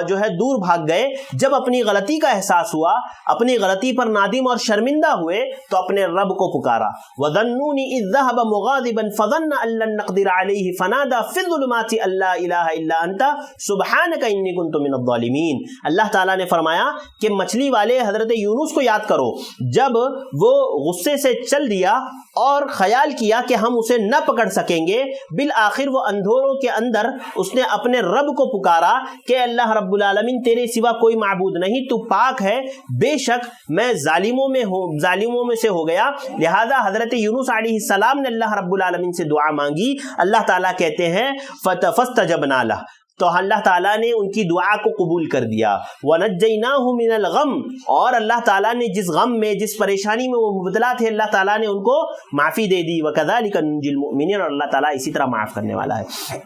جو ہے دور بھاگ گئے، جب اپنی غلطی کا احساس ہوا، اپنی غلطی پر نادم اور شرمندہ ہوئے تو اپنے رب کو پکارا، وَظَنُّونِ إِذْ ذَهَبَ مُغَاضِبًا فَظَنَّ أَن لَّن نَّقْدِرَ عَلَيْهِ فَنَادَىٰ فِي الظُّلُمَاتِ أَن لَّا إِلَٰهَ إِلَّا أَنتَ سُبْحَانَكَ إِنِّي كُنتُ مِنَ الظَّالِمِينَ۔ اللہ تعالیٰ نے فرمایا کہ مچھلی والے حضرت یونس کو یاد کرو جب وہ غصے سے چل دیا اور خیال کیا کہ ہم اسے نہ پکڑ سکیں گے، بالآخر وہ اندھوروں کے اندر اس نے اپنے رب کو پکارا کہ اللہ رب العالمین تیرے سوا کوئی معبود نہیں، تو پاک ہے، بے شک میں ظالموں میں سے ہو گیا۔ لہذا حضرت یونس علیہ السلام نے اللہ رب العالمین سے دعا مانگی، اللہ تعالیٰ کہتے ہیں فَاسْتَجَبْنَا لَهُ، تو اللہ تعالیٰ نے ان کی دعا کو قبول کر دیا، وَنَجَّيْنَاهُ مِنَ الْغَمِّ، اور اللہ تعالیٰ نے جس غم میں جس پریشانی میں وہ مبتلا تھے اللہ تعالیٰ نے ان کو معافی دے دی، وَكَذَلِكَ نُنْجِي الْمُؤْمِنِينَ، اور اللہ تعالیٰ اسی طرح معاف کرنے والا ہے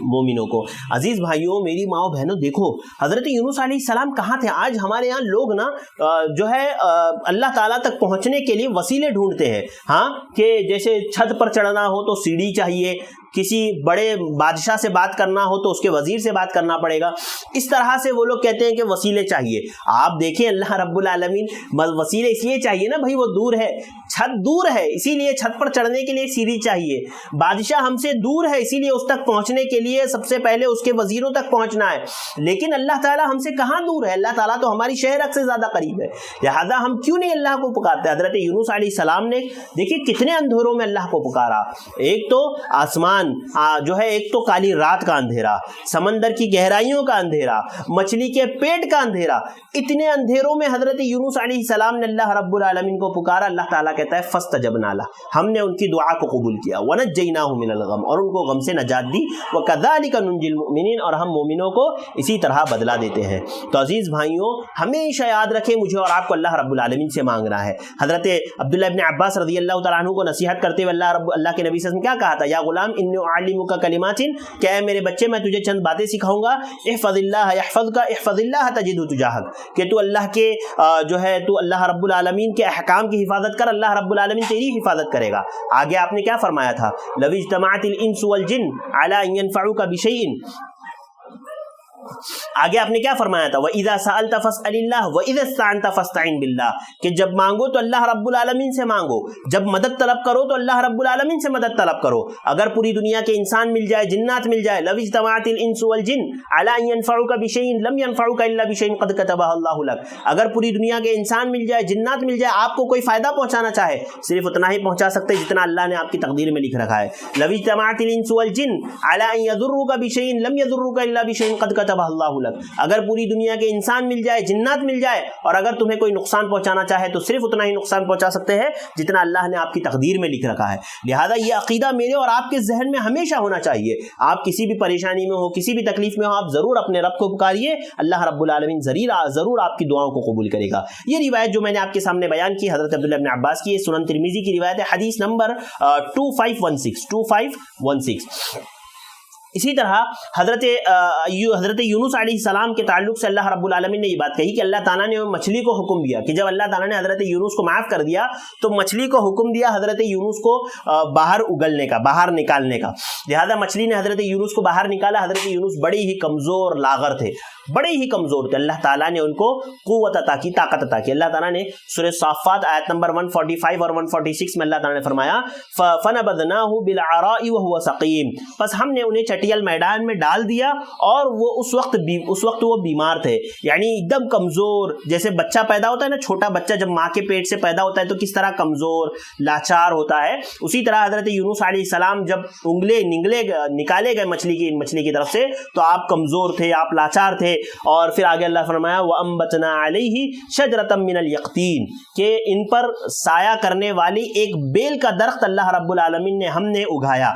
مومنوں کو۔ عزیز بھائیوں، میری ماؤں بہنوں، دیکھو حضرت یونس علیہ السلام کہاں تھے؟ آج ہمارے یہاں لوگ نا جو ہے اللہ تعالیٰ تک پہنچنے کے لیے وسیلے ڈھونڈتے ہیں، ہاں، کہ جیسے چھت پر چڑھنا ہو تو سیڑھی چاہیے، کسی بڑے بادشاہ سے بات کرنا ہو تو اس کے وزیر سے بات کرنا پڑے گا، اس طرح سے وہ لوگ کہتے ہیں کہ وسیلے چاہیے۔ آپ دیکھیں اللہ رب العالمین وسیلے اس لیے چاہیے نا بھائی، وہ دور ہے، چھت دور ہے، اسی لیے چھت پر چڑھنے کے لیے سیڑھی چاہیے۔ بادشاہ ہم سے دور ہے، اسی لیے اس تک پہنچنے کے لیے سب سے پہلے اس کے وزیروں تک پہنچنا ہے، لیکن اللہ تعالیٰ ہم سے کہاں دور ہے؟ اللہ تعالیٰ تو ہماری شہ رگ سے زیادہ قریب ہے، لہذا ہم کیوں نہیں اللہ کو پکارتے؟ حضرت یونس علیہ السلام نے دیکھیے کتنے اندھیروں میں اللہ کو پکارا، ایک تو آسمان جو ہے، ایک تو کالی رات کا اندھیرا، سمندر کی گہرائیوں کا اندھیرا، مچھلی کے پیٹ کا اندھیرا، اتنے اندھیروں میں حضرت یونس علیہ السلام نے اللہ رب العالمین کو پکارا۔ اللہ تعالیٰ کہتا ہے فاستجبنا له، ہم نے ان کی دعا کو قبول کیا، ونجیناہ من الغم، اور ان کو غم سے نجات دی، وکذالک ننجی المؤمنین، اور ہم مومنوں کو اسی طرح بدلہ دیتے ہیں۔ تو عزیز بھائیوں، ہمیشہ یاد رکھیں مجھے اور آپ کو اللہ رب العالمین سے مانگنا ہے۔ حضرت عبداللہ ابن عباس رضی اللہ تعالیٰ عنہ کو نصیحت کرتے ہوئے اللہ کے نبی صلی اللہ علیہ وسلم کیا کہا تھا؟ یا غلام انی اعلمک کلمات، کہ اے میرے بچے میں تجھے چند باتیں سکھاؤں گا، احفظ اللہ یحفظک، احفظ اللہ تجدہ تجاہک، کہ تو اللہ کے جو ہے تو اللہ رب العالمین کے احکام کی حفاظت کر، اللہ رب العالمین تیری حفاظت کرے گا۔ آگے آپ نے کیا فرمایا تھا؟ لو اجتمعت الانس والجن علی ان ينفعوک بشیء، آگے آپ نے کیا فرمایا تھا؟ وَإِذَا سَأَلْتَ فَاسْأَلِ اللَّهَ وَإِذَا اسْتَعَنْتَ فَاسْتَعِنْ بِاللَّهِ، کہ جب مانگو تو اللہ رب العالمین سے مانگو، جب مدد طلب کرو تو اللہ رب العالمین سے مدد طلب کرو۔ اگر پوری دنیا کے انسان مل جائے، جنات مل جائے، لو اجتمعت الانس والجن علی ان ينفعوک بشیء لم ينفعوک الا بشیء قد كتبه اللہ لک، اگر پوری دنیا کے انسان مل جائے، جنات مل جائے، آپ کو کوئی فائدہ پہنچانا چاہے صرف اتنا ہی پہنچا سکتے جتنا اللہ نے آپ کی تقدیر میں لکھ رکھا ہے۔ لو اجتمعت الانس والجن علی ان يضروک بشیء لم يضروک الا بشیء قد كتبه اللہ لک، اگر پوری دنیا کے انسان مل جائے، جنات مل جائے، اور اگر تمہیں کوئی نقصان پہنچانا چاہے تو صرف اتنا ہی نقصان پہنچا سکتے ہیں جتنا اللہ نے آپ کی تقدیر میں لکھ رکھا ہے۔ لہذا یہ عقیدہ میرے اور آپ کے ذہن میں ہمیشہ ہونا چاہیے، آپ کسی بھی پریشانی میں ہو، کسی بھی تکلیف میں ہو، آپ ضرور اپنے رب کو پکاریے، اللہ رب العالمین ضرور آپ کی دعاؤں کو قبول کرے گا۔ یہ روایت جو میں نے آپ کے سامنے بیان کی حضرت عبداللہ ابن عباس کی، سنن ترمذی کی روایت ہے، حدیث نمبر 2516۔ اسی طرح حضرت یونس علیہ السلام کے تعلق سے اللہ رب العالمین نے یہ بات کہی کہ اللہ تعالیٰ نے مچھلی کو حکم دیا کہ جب اللہ تعالیٰ نے حضرت یونس کو معاف کر دیا تو مچھلی کو حکم دیا حضرت یونس کو باہر اگلنے کا، باہر نکالنے کا۔ لہذا مچھلی نے حضرت یونس کو باہر نکالا۔ حضرت یونس بڑے ہی کمزور لاغر تھے، بڑے ہی کمزور تھے، اللہ تعالیٰ نے ان کو قوت عطا کی، طاقت عطا کی۔ اللہ تعالیٰ نے سورہ صافات آیت نمبر 145 اور 146 میں اللہ تعالیٰ نے فرمایا فَنَبَذْنَاهُ بِالْعَرَاءِ وَهُوَ سَقِيمٌ، پس ہم نے انہیں چٹیل میدان میں ڈال دیا اور وہ اس وقت وہ بیمار تھے، یعنی ایک دم کمزور، جیسے بچہ پیدا ہوتا ہے نا، چھوٹا بچہ جب ماں کے پیٹ سے پیدا ہوتا ہے تو کس طرح کمزور لاچار ہوتا ہے، اسی طرح حضرت یونس علیہ السلام جب نکالے گئے مچھلی کی طرف سے تو آپ کمزور تھے، آپ لاچار تھے۔ اور پھر آگے اللہ فرمایا وَأَنبَتْنَا عَلَيْهِ شَجْرَةً مِّنَ الْيَقْطِينِ، کہ ان پر سایہ کرنے والی ایک بیل کا درخت اللہ رب العالمین نے ہم نے اگایا۔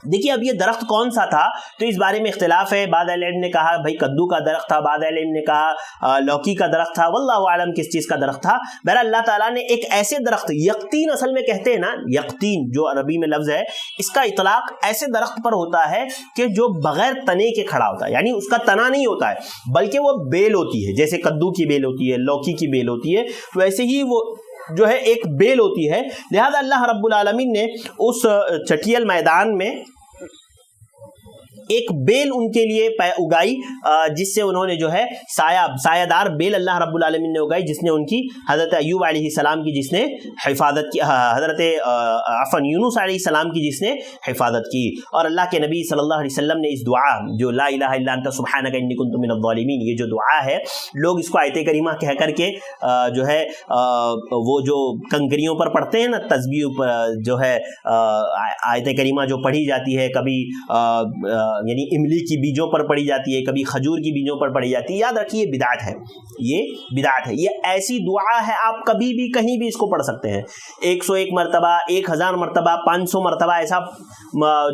دیکھیے اب یہ درخت کون سا تھا تو اس بارے میں اختلاف ہے. بعض اہل علم نے کہا بھائی کدو کا درخت تھا, بعض اہل علم نے کہا لوکی کا درخت تھا, واللہ عالم کس چیز کا درخت تھا. بہرحال اللہ تعالیٰ نے ایک ایسے درخت, یقطین اصل میں کہتے ہیں نا, یقطین جو عربی میں لفظ ہے, اس کا اطلاق ایسے درخت پر ہوتا ہے کہ جو بغیر تنے کے کھڑا ہوتا ہے, یعنی اس کا تنا نہیں ہوتا ہے بلکہ وہ بیل ہوتی ہے, جیسے کدو کی بیل ہوتی ہے, لوکی کی بیل ہوتی ہے, ویسے ہی وہ جو ہے ایک بیل ہوتی ہے. لہذا اللہ رب العالمین نے اس چٹیل میدان میں ایک بیل ان کے لیے اگائی, جس سے انہوں نے جو ہے سایہ دار بیل اللہ رب العالمین نے اگائی, جس نے ان کی حضرت ایوب علیہ السلام کی جس نے حفاظت کی, حضرت یونس علیہ السلام کی جس نے حفاظت کی. اور اللہ کے نبی صلی اللہ علیہ وسلم نے اس دعا جو لا الہ الا انت سبحانک انی کنت من الظالمین, یہ جو دعا ہے لوگ اس کو آیت کریمہ کہہ کر کے جو ہے وہ جو کنکریوں پر پڑھتے ہیں نا, تسبیح جو ہے آیت کریمہ جو پڑھی جاتی ہے, کبھی یعنی املی کی بیجوں پر پڑھی جاتی ہے, کبھی کھجور کی بیجوں پر پڑھی جاتی ہے, یاد رکھیے یہ بدعت ہے, یہ بدعت ہے. یہ ایسی دعا ہے آپ کبھی بھی کہیں بھی اس کو پڑھ سکتے ہیں, 101 مرتبہ, 1000 مرتبہ, 500 مرتبہ, ایسا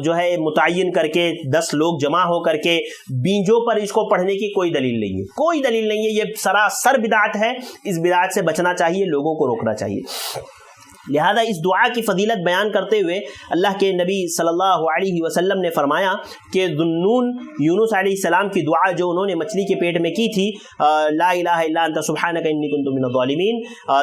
جو ہے متعین کر کے 10 لوگ جمع ہو کر کے بیجوں پر اس کو پڑھنے کی کوئی دلیل نہیں ہے, کوئی دلیل نہیں ہے. یہ سراسر بدعت ہے, اس بدعت سے بچنا چاہیے, لوگوں کو روکنا چاہیے. لہذا اس دعا کی فضیلت بیان کرتے ہوئے اللہ کے نبی صلی اللہ علیہ وسلم نے فرمایا کہ ذوالنون یونس علیہ السلام کی دعا جو انہوں نے مچھلی کے پیٹ میں کی تھی, لا الہ الا انت سبحانک انی کنت من الظالمین,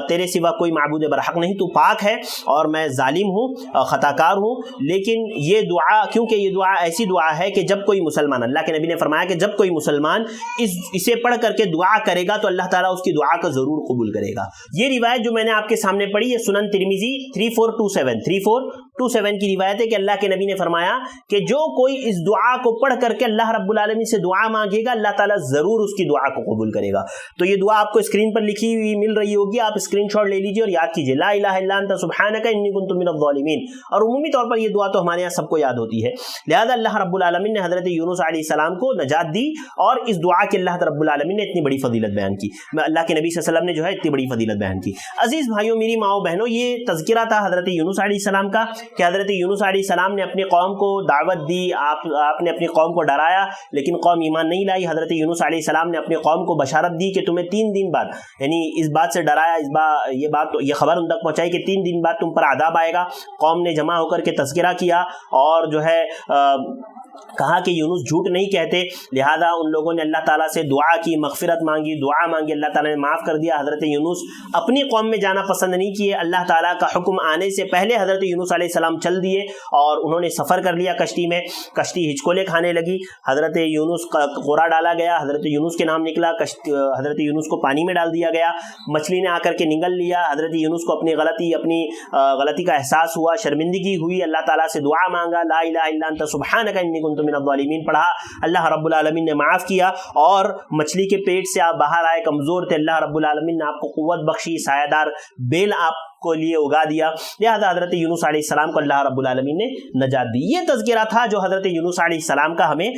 تیرے سوا کوئی معبود برحق نہیں, تو پاک ہے اور میں ظالم ہوں, خطا کار ہوں. لیکن یہ دعا, کیونکہ یہ دعا ایسی دعا ہے کہ جب کوئی مسلمان, اللہ کے نبی نے فرمایا کہ جب کوئی مسلمان اسے پڑھ کر کے دعا کرے گا تو اللہ تعالیٰ اس کی دعا کو ضرور قبول کرے گا. یہ روایت جو میں نے آپ کے سامنے پڑھی, یہ سنن ترمذی 3427 کی روایت ہے کہ اللہ کے نبی نے فرمایا کہ جو کوئی اس دعا کو پڑھ کر کے اللہ رب العالمین سے دعا مانگے گا, اللہ تعالیٰ ضرور اس کی دعا کو قبول کرے گا. تو یہ دعا آپ کو اسکرین پر لکھی ہوئی مل رہی ہوگی, آپ اسکرین شاٹ لے لیجیے اور یاد کیجیے, لا الہ الا انت سبحانک انی کنت من الظالمین. اور عمومی طور پر یہ دعا تو ہمارے یہاں سب کو یاد ہوتی ہے. لہذا اللہ رب العالمین نے حضرت یونس علیہ السلام کو نجات دی, اور اس دعا کے اللہ رب العالمین نے اتنی بڑی فضیلت بیان کی, اللہ کے نبی صلی اللہ علیہ وسلم نے جو ہے اتنی بڑی فضیلت بیان کی. عزیز بھائیوں, میری ماؤں بہنوں, یہ تذکرہ تھا حضرت یونس علیہ السلام کا کہ حضرت یونس علیہ السلام نے اپنی قوم کو دعوت دی, آپ نے اپنی قوم کو ڈرایا لیکن قوم ایمان نہیں لائی. حضرت یونس علیہ السلام نے اپنی قوم کو بشارت دی کہ تمہیں 3 دن بعد, یعنی اس بات سے ڈرایا, یہ خبر ان تک پہنچائی کہ 3 دن بعد تم پر عذاب آئے گا. قوم نے جمع ہو کر کے تذکرہ کیا اور جو ہے کہا کہ یونس جھوٹ نہیں کہتے. لہذا ان لوگوں نے اللہ تعالیٰ سے دعا کی, مغفرت مانگی, دعا مانگی, اللہ تعالیٰ نے معاف کر دیا. حضرت یونس اپنی قوم میں جانا پسند نہیں کیے, اللہ تعالیٰ کا حکم آنے سے پہلے حضرت یونس علیہ السلام چل دیے اور انہوں نے سفر کر لیا کشتی میں. کشتی ہچکولے کھانے لگی, حضرت یونس کا قورا ڈالا گیا, حضرت یونس کے نام نکلا, حضرت یونس کو پانی میں ڈال دیا گیا, مچھلی نے آ کر کے نگل لیا. حضرت یونس کو اپنی غلطی کا احساس ہوا, شرمندگی ہوئی, اللہ تعالیٰ سے دعا مانگا, لا الہ الا انت سبحانک انی کنت من الظالمین پڑھا, اللہ رب العالمین نے معاف کیا اور مچھلی کے پیٹ سے آپ باہر آئے, کمزور تھے, اللہ رب العالمین نے آپ کو قوت بخشی, سایہ دار بیل آپ کو لیے اگا دیا. لہذا حضرت یونس علیہ السلام کو اللہ رب العالمین نے نجات دی. یہ تذکرہ تھا جو حضرت یونس علیہ السلام کا ہمیں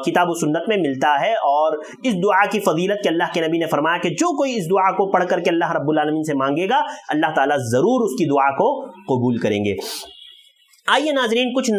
کتاب و سنت میں ملتا ہے, اور اس دعا کی فضیلت کہ اللہ کے نبی نے فرمایا کہ جو کوئی اس دعا کو پڑھ کر کے اللہ رب العالمین سے مانگے گا, اللہ تعالیٰ ضرور اس کی دعا کو قبول کریں گے. آئیے ناظرین, کچھ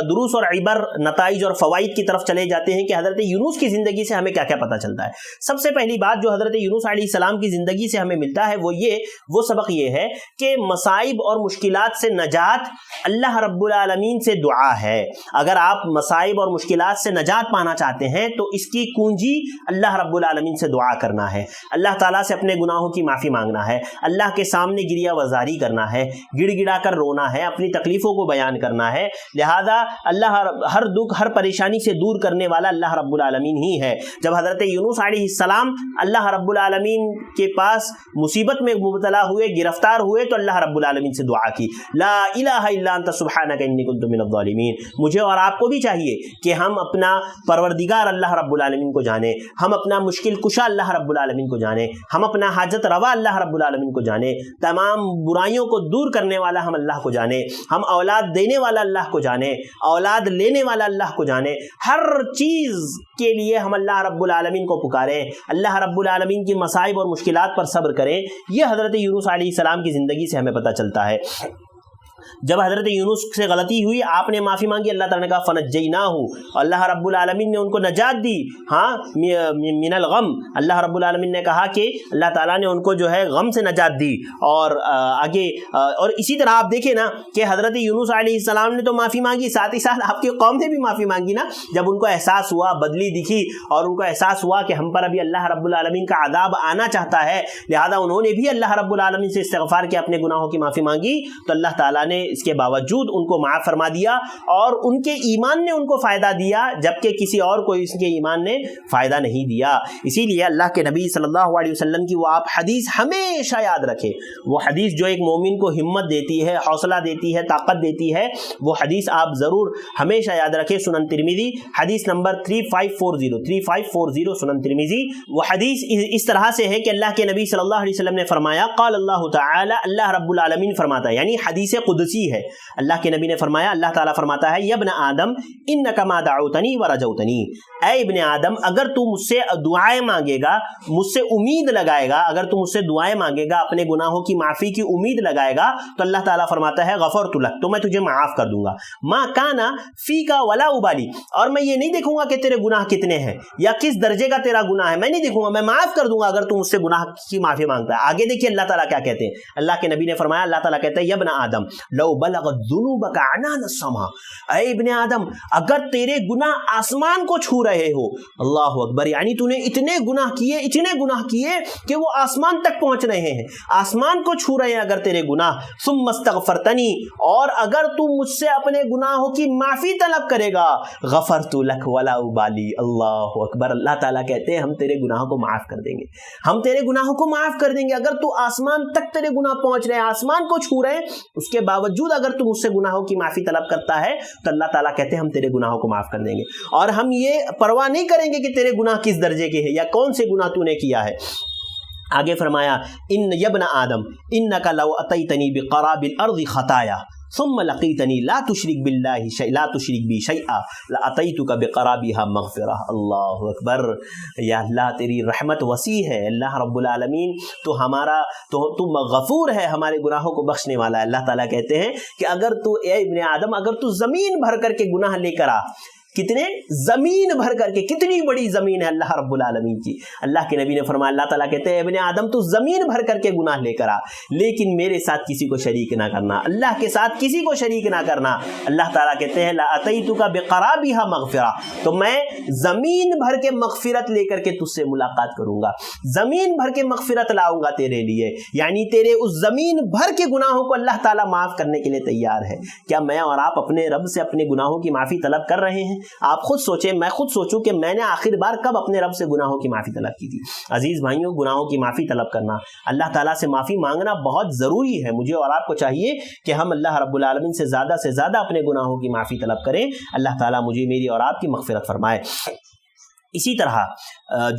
دروس اور عبر, نتائج اور فوائد کی طرف چلے جاتے ہیں کہ حضرت یونس کی زندگی سے ہمیں کیا کیا پتہ چلتا ہے. سب سے پہلی بات جو حضرت یونس علیہ السلام کی زندگی سے ہمیں ملتا ہے وہ سبق یہ ہے کہ مصائب اور مشکلات سے نجات اللہ رب العالمین سے دعا ہے. اگر آپ مصائب اور مشکلات سے نجات پانا چاہتے ہیں تو اس کی کنجی اللہ رب العالمین سے دعا کرنا ہے, اللہ تعالیٰ سے اپنے گناہوں کی معافی مانگنا ہے, اللہ کے سامنے گریہ وزاری کرنا ہے, گڑ گڑا کر رونا ہے, اپنی تکلیفوں کو بیان کرنا ہے. لہذا اللہ ہر دکھ, ہر پریشانی سے دور کرنے والا اللہ رب العالمین ہی ہے. جب حضرت یونس علیہ السلام اللہ رب العالمین کے پاس مصیبت میں مبتلا ہوئے, گرفتار ہوئے, تو اللہ رب العالمین سے دعا کی, لا الہ الا انت سبحانک انی کنت من الظالمین. مجھے اور آپ کو بھی چاہیے کہ ہم اپنا پروردگار اللہ رب العالمین کو جانیں, ہم اپنا مشکل کشا اللہ رب العالمین کو جانیں, ہم اپنا حاجت روا اللہ رب العالمین کو جانیں, تمام برائیوں کو دور کرنے والا ہم اللہ کو جانیں, ہم اولاد دینے والا اللہ کو جانیں, اولاد لینے والا اللہ کو جانیں, ہر چیز کے لیے ہم اللہ رب العالمین کو پکاریں, اللہ رب العالمین کی مصائب اور مشکلات پر صبر کریں. یہ حضرت یونس علیہ السلام کی زندگی سے ہمیں پتہ چلتا ہے. جب حضرت یونس سے غلطی ہوئی آپ نے معافی مانگی, اللہ تعالیٰ نے کہا فنجیناہو, اللہ رب العالمین نے ان کو نجات دی, ہاں من الغم, اللہ رب العالمین نے کہا کہ اللہ تعالیٰ نے ان کو جو ہے غم سے نجات دی. اور آگے اور اسی طرح آپ دیکھیں نا کہ حضرت یونس علیہ السلام نے تو معافی مانگی, ساتھ ہی ساتھ آپ کی قوم نے بھی معافی مانگی نا, جب ان کو احساس ہوا, بدلی دکھی اور ان کو احساس ہوا کہ ہم پر ابھی اللہ رب العالمین کا عذاب آنا چاہتا ہے, لہذا انہوں نے بھی اللہ رب العالمین سے استغفار کیا, اپنے گناہوں کی معافی مانگی, تو اللہ تعالیٰ نے اس کے باوجود ان کو معاف فرما دیا اور ان کے ایمان نے ان کو فائدہ دیا, جبکہ کسی اور کو اس کے ایمان نے فائدہ نہیں دیا. اسی لیے اللہ کے نبی صلی اللہ علیہ وسلم کی وہ آپ حدیث ہمیشہ یاد رکھیں, وہ حدیث جو ایک مومن کو ہمت دیتی ہے, حوصلہ دیتی ہے, طاقت دیتی ہے, وہ حدیث آپ ضرور ہمیشہ یاد رکھیں. سنن ترمذی حدیث نمبر 3540 سنن ترمذی, وہ حدیث اس طرح سے ہے کہ اللہ کے نبی صلی اللہ علیہ وسلم نے فرمایا, قال اللہ تعالی, اللہ رب العالمین فرماتا ہے, یعنی حدیث قدسی ہے, اللہ کے نبی نے فرمایا, اللہ تعالیٰ فرماتا ہے, یا ابن آدم انک ما دعوتنی ورجوتنی, اے ابن آدم اگر تو مجھ سے دعائیں مانگے گا, مجھ سے امید لگائے گا, اگر تو مجھ سے دعائیں مانگے گا, اپنے گناہوں کی معافی کی امید لگائے گا, تو اللہ تعالیٰ فرماتا ہے غفرت لک, تو میں تجھے معاف کر دوں گا. ما کانا فیکا ولا ابالی, اور میں یہ نہیں دیکھوں گا کہ تیرے گناہ کتنے ہیں یا کس درجے کا تیرا گناہ ہے, میں نہیں دیکھوں گا, میں معاف کر دوں گا اگر تو مجھ سے گناہ کی معافی مانگتا ہے. آگے دیکھیے اللہ تعالیٰ کیا کہتے ہیں, اللہ کے نبی نے فرمایا, اللہ تعالیٰ کہتے ہیں, یا ابن آدم لو بلغت ذنوبک عنان السماء, اے ابن آدم اگر تیرے گناہ آسمان کو چھو رہے ہو, اللہ اکبر, یعنی تو نے اتنے گناہ کیے کہ وہ آسمان تک پہنچ رہے ہیں, آسمان کو چھو رہے ہیں اگر تیرے گناہ, ثم استغفرتنی, اور اگر تو مجھ سے اپنے گناہوں کی معافی طلب کرے گا, غفرت لک ولا ابالی, اللہ اکبر, اللہ تعالیٰ کہتے ہیں ہم تیرے گناہوں کو معاف کر دیں گے, ہم تیرے گناہوں کو معاف کر دیں گے. اگر تو آسمان تک تیرے گناہ پہنچ رہے ہیں, آسمان کو چھو رہے ہیں, اس کے باوجود اگر تو مجھ سے گناہوں کی معافی طلب کرتا ہے, تو اللہ تعالیٰ کہتے ہیں ہم تیرے گناہوں کو معاف کر دیں گے, اور ہم یہ پرواہ نہیں کریں گے کہ تیرے گناہ کس درجے کے ہیں یا کون سے گناہ تو نے کیا ہے. آگے فرمایا, ان یبن آدم انک لو اتیتنی بقراب الارض خطایا ثم لقیتنی لا تشرک بی شیئا لاتیتک بقرابها مغفرہ. اللہ اکبر, یا اللہ تیری رحمت وسیع ہے, اللہ رب العالمین تو غفور ہے, ہمارے گناہوں کو بخشنے والا ہے. اللہ تعالیٰ کہتے ہیں کہ اگر تو اے ابن آدم, اگر تو زمین بھر کر کے گناہ لے کر آ, کتنے زمین بھر کر کے, کتنی بڑی زمین ہے اللہ رب العالمین کی. اللہ کے نبی نے فرمایا, اللہ تعالیٰ کہتے ہیں ابن آدم تو زمین بھر کر کے گناہ لے کر آ, لیکن میرے ساتھ کسی کو شریک نہ کرنا, اللہ کے ساتھ کسی کو شریک نہ کرنا. اللہ تعالیٰ کہتے ہیں لاتیتک بقرابها مغفرہ, تو میں زمین بھر کے مغفرت لے کر کے تجھ سے ملاقات کروں گا, زمین بھر کے مغفرت لاؤں گا تیرے لیے, یعنی تیرے اس زمین بھر کے گناہوں کو اللہ تعالیٰ معاف کرنے کے لیے تیار ہے. کیا میں اور آپ اپنے رب سے اپنے گناہوں کی معافی طلب کر رہے ہیں؟ آپ خود سوچیں, میں خود سوچوں کہ میں نے آخر بار کب اپنے رب سے گناہوں کی معافی طلب کی تھی. عزیز بھائیوں, گناہوں کی معافی طلب کرنا, اللہ تعالیٰ سے معافی مانگنا بہت ضروری ہے. مجھے اور آپ کو چاہیے کہ ہم اللہ رب العالمین سے زیادہ اپنے گناہوں کی معافی طلب کریں. اللہ تعالیٰ مجھے, میری اور آپ کی مغفرت فرمائے. اسی طرح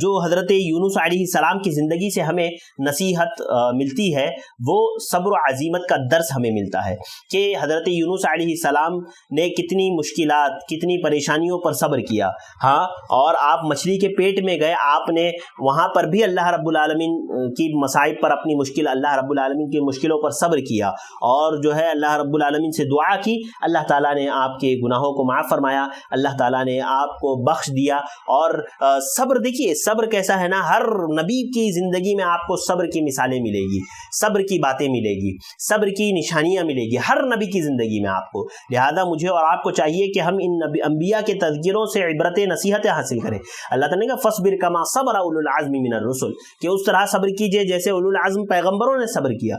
جو حضرت یونس علیہ السلام کی زندگی سے ہمیں نصیحت ملتی ہے, وہ صبر و عزیمت کا درس ہمیں ملتا ہے کہ حضرت یونس علیہ السلام نے کتنی مشکلات, کتنی پریشانیوں پر صبر کیا. ہاں, اور آپ مچھلی کے پیٹ میں گئے, آپ نے وہاں پر بھی اللہ رب العالمین کی مصائب پر اپنی مشکل, اللہ رب العالمین کی مشکلوں پر صبر کیا, اور جو ہے اللہ رب العالمین سے دعا کی, اللہ تعالیٰ نے آپ کے گناہوں کو معاف فرمایا, اللہ تعالیٰ نے آپ کو بخش دیا. اور صبر, دیکھیے صبر کیسا ہے نا, ہر نبی کی زندگی میں آپ کو صبر کی مثالیں ملے گی, صبر کی باتیں ملے گی, صبر کی نشانیاں ملے گی ہر نبی کی زندگی میں آپ کو. لہذا مجھے اور آپ کو چاہیے کہ ہم ان انبیاء کے تذکروں سے عبرت نصیحتیں حاصل کریں. اللہ تعالیٰ نے کہا فاصبر کما صبر اولو العزم من الرسل, کہ اس طرح صبر کیجئے جیسے اولو العزم پیغمبروں نے صبر کیا.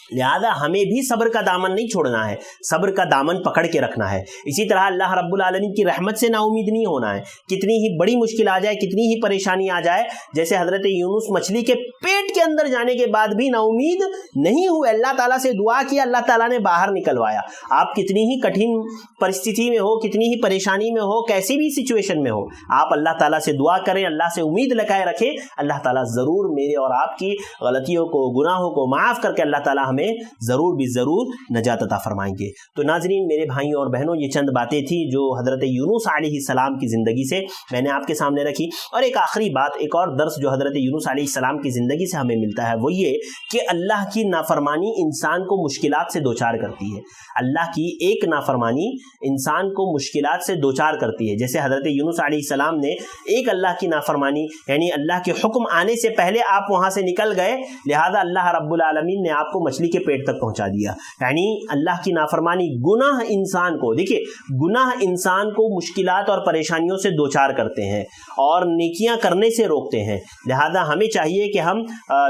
لہذا ہمیں بھی صبر کا دامن نہیں چھوڑنا ہے, صبر کا دامن پکڑ کے رکھنا ہے. اسی طرح اللہ رب العالمین کی رحمت سے نا امید نہیں ہونا ہے. کتنی ہی بڑی مشکل آ جائے, کتنی ہی پریشانی آ جائے, جیسے حضرت یونس مچھلی کے پیٹ کے اندر جانے کے بعد بھی نا امید نہیں ہوئے, اللہ تعالیٰ سے دعا کیا, اللہ تعالیٰ نے باہر نکلوایا. آپ کتنی ہی کٹھن پرستھتی میں ہو, کتنی ہی پریشانی میں ہو, کیسی بھی سچویشن میں ہو, آپ اللہ تعالیٰ سے دعا کریں, اللہ سے امید لگائے رکھیں. اللہ تعالیٰ ضرور میرے اور آپ کی غلطیوں کو, گناہوں کو معاف کر کے اللہ تعالیٰ ہمیں ہمیں ضرور بھی ضرور نجات عطا فرمائیں گے۔ تو ناظرین میرے بھائیوں اور بہنوں، یہ چند باتیں تھیں جو حضرت یونس علیہ السلام کی زندگی سے میں نے آپ کے سامنے رکھی۔ اور ایک آخری بات، ایک اور درس جو حضرت یونس علیہ السلام کی زندگی سے ہمیں ملتا ہے وہ یہ کہ اللہ کی نافرمانی انسان کو مشکلات سے دوچار کرتی ہے۔ اللہ کی ایک نافرمانی انسان کو مشکلات سے دوچار کرتی ہے۔ جیسے حضرت یونس علیہ السلام نے ایک اللہ کی نافرمانی، یعنی اللہ کے حکم آنے سے پہلے آپ وہاں سے نکل گئے، لہذا اللہ رب العالمین نے آپ کو مچھلی کے پیٹ تک پہنچا دیا۔ یعنی اللہ کی نافرمانی، گناہ انسان کو، دیکھیے گناہ انسان کو مشکلات اور پریشانیوں سے دوچار کرتے ہیں اور نیکیاں کرنے سے روکتے ہیں۔ لہذا ہمیں چاہیے کہ ہم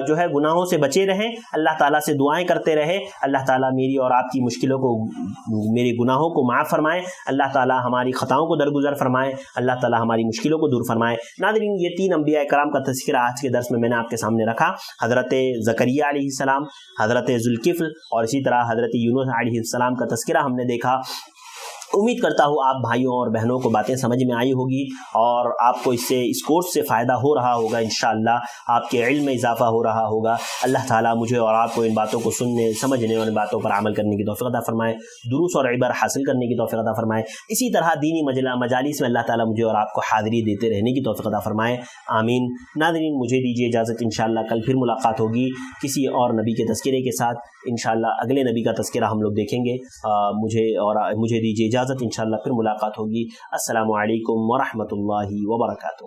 جو ہے گناہوں سے بچے رہیں، اللہ تعالیٰ سے دعائیں کرتے رہیں، اللہ تعالیٰ میری اور آپ کی مشکلوں کو، میرے گناہوں کو معاف فرمائے، اللہ تعالیٰ ہماری خطاؤں کو درگزر فرمائے، اللہ تعالیٰ ہماری مشکلوں کو دور فرمائے۔ ناظرین یہ 3 انبیاء کرام کا تذکرہ آج کے درس میں نے آپ کے سامنے رکھا، حضرت زکریا علیہ السلام، حضرت ذوالکفل اور اسی طرح حضرت یونس علیہ السلام کا تذکرہ ہم نے دیکھا۔ امید کرتا ہوں آپ بھائیوں اور بہنوں کو باتیں سمجھ میں آئی ہوگی اور آپ کو اس کورس سے فائدہ ہو رہا ہوگا، انشاءاللہ آپ کے علم میں اضافہ ہو رہا ہوگا۔ اللہ تعالیٰ مجھے اور آپ کو ان باتوں کو سننے، سمجھنے اور ان باتوں پر عمل کرنے کی توفیق عطا فرمائے، دروس اور عبر حاصل کرنے کی توفیق عطا فرمائے۔ اسی طرح دینی مجالس میں اللہ تعالیٰ مجھے اور آپ کو حاضری دیتے رہنے کی توفیق عطا فرمائے، آمین۔ ناظرین مجھے دیجیے اجازت، انشاءاللہ کل پھر ملاقات ہوگی کسی اور نبی کے تذکرے کے ساتھ، انشاءاللہ اگلے نبی کا تذکرہ ہم لوگ دیکھیں گے۔ مجھے دیجیے اجازت، انشاءاللہ پھر ملاقات ہوگی۔ السلام علیکم ورحمۃ اللہ وبرکاتہ۔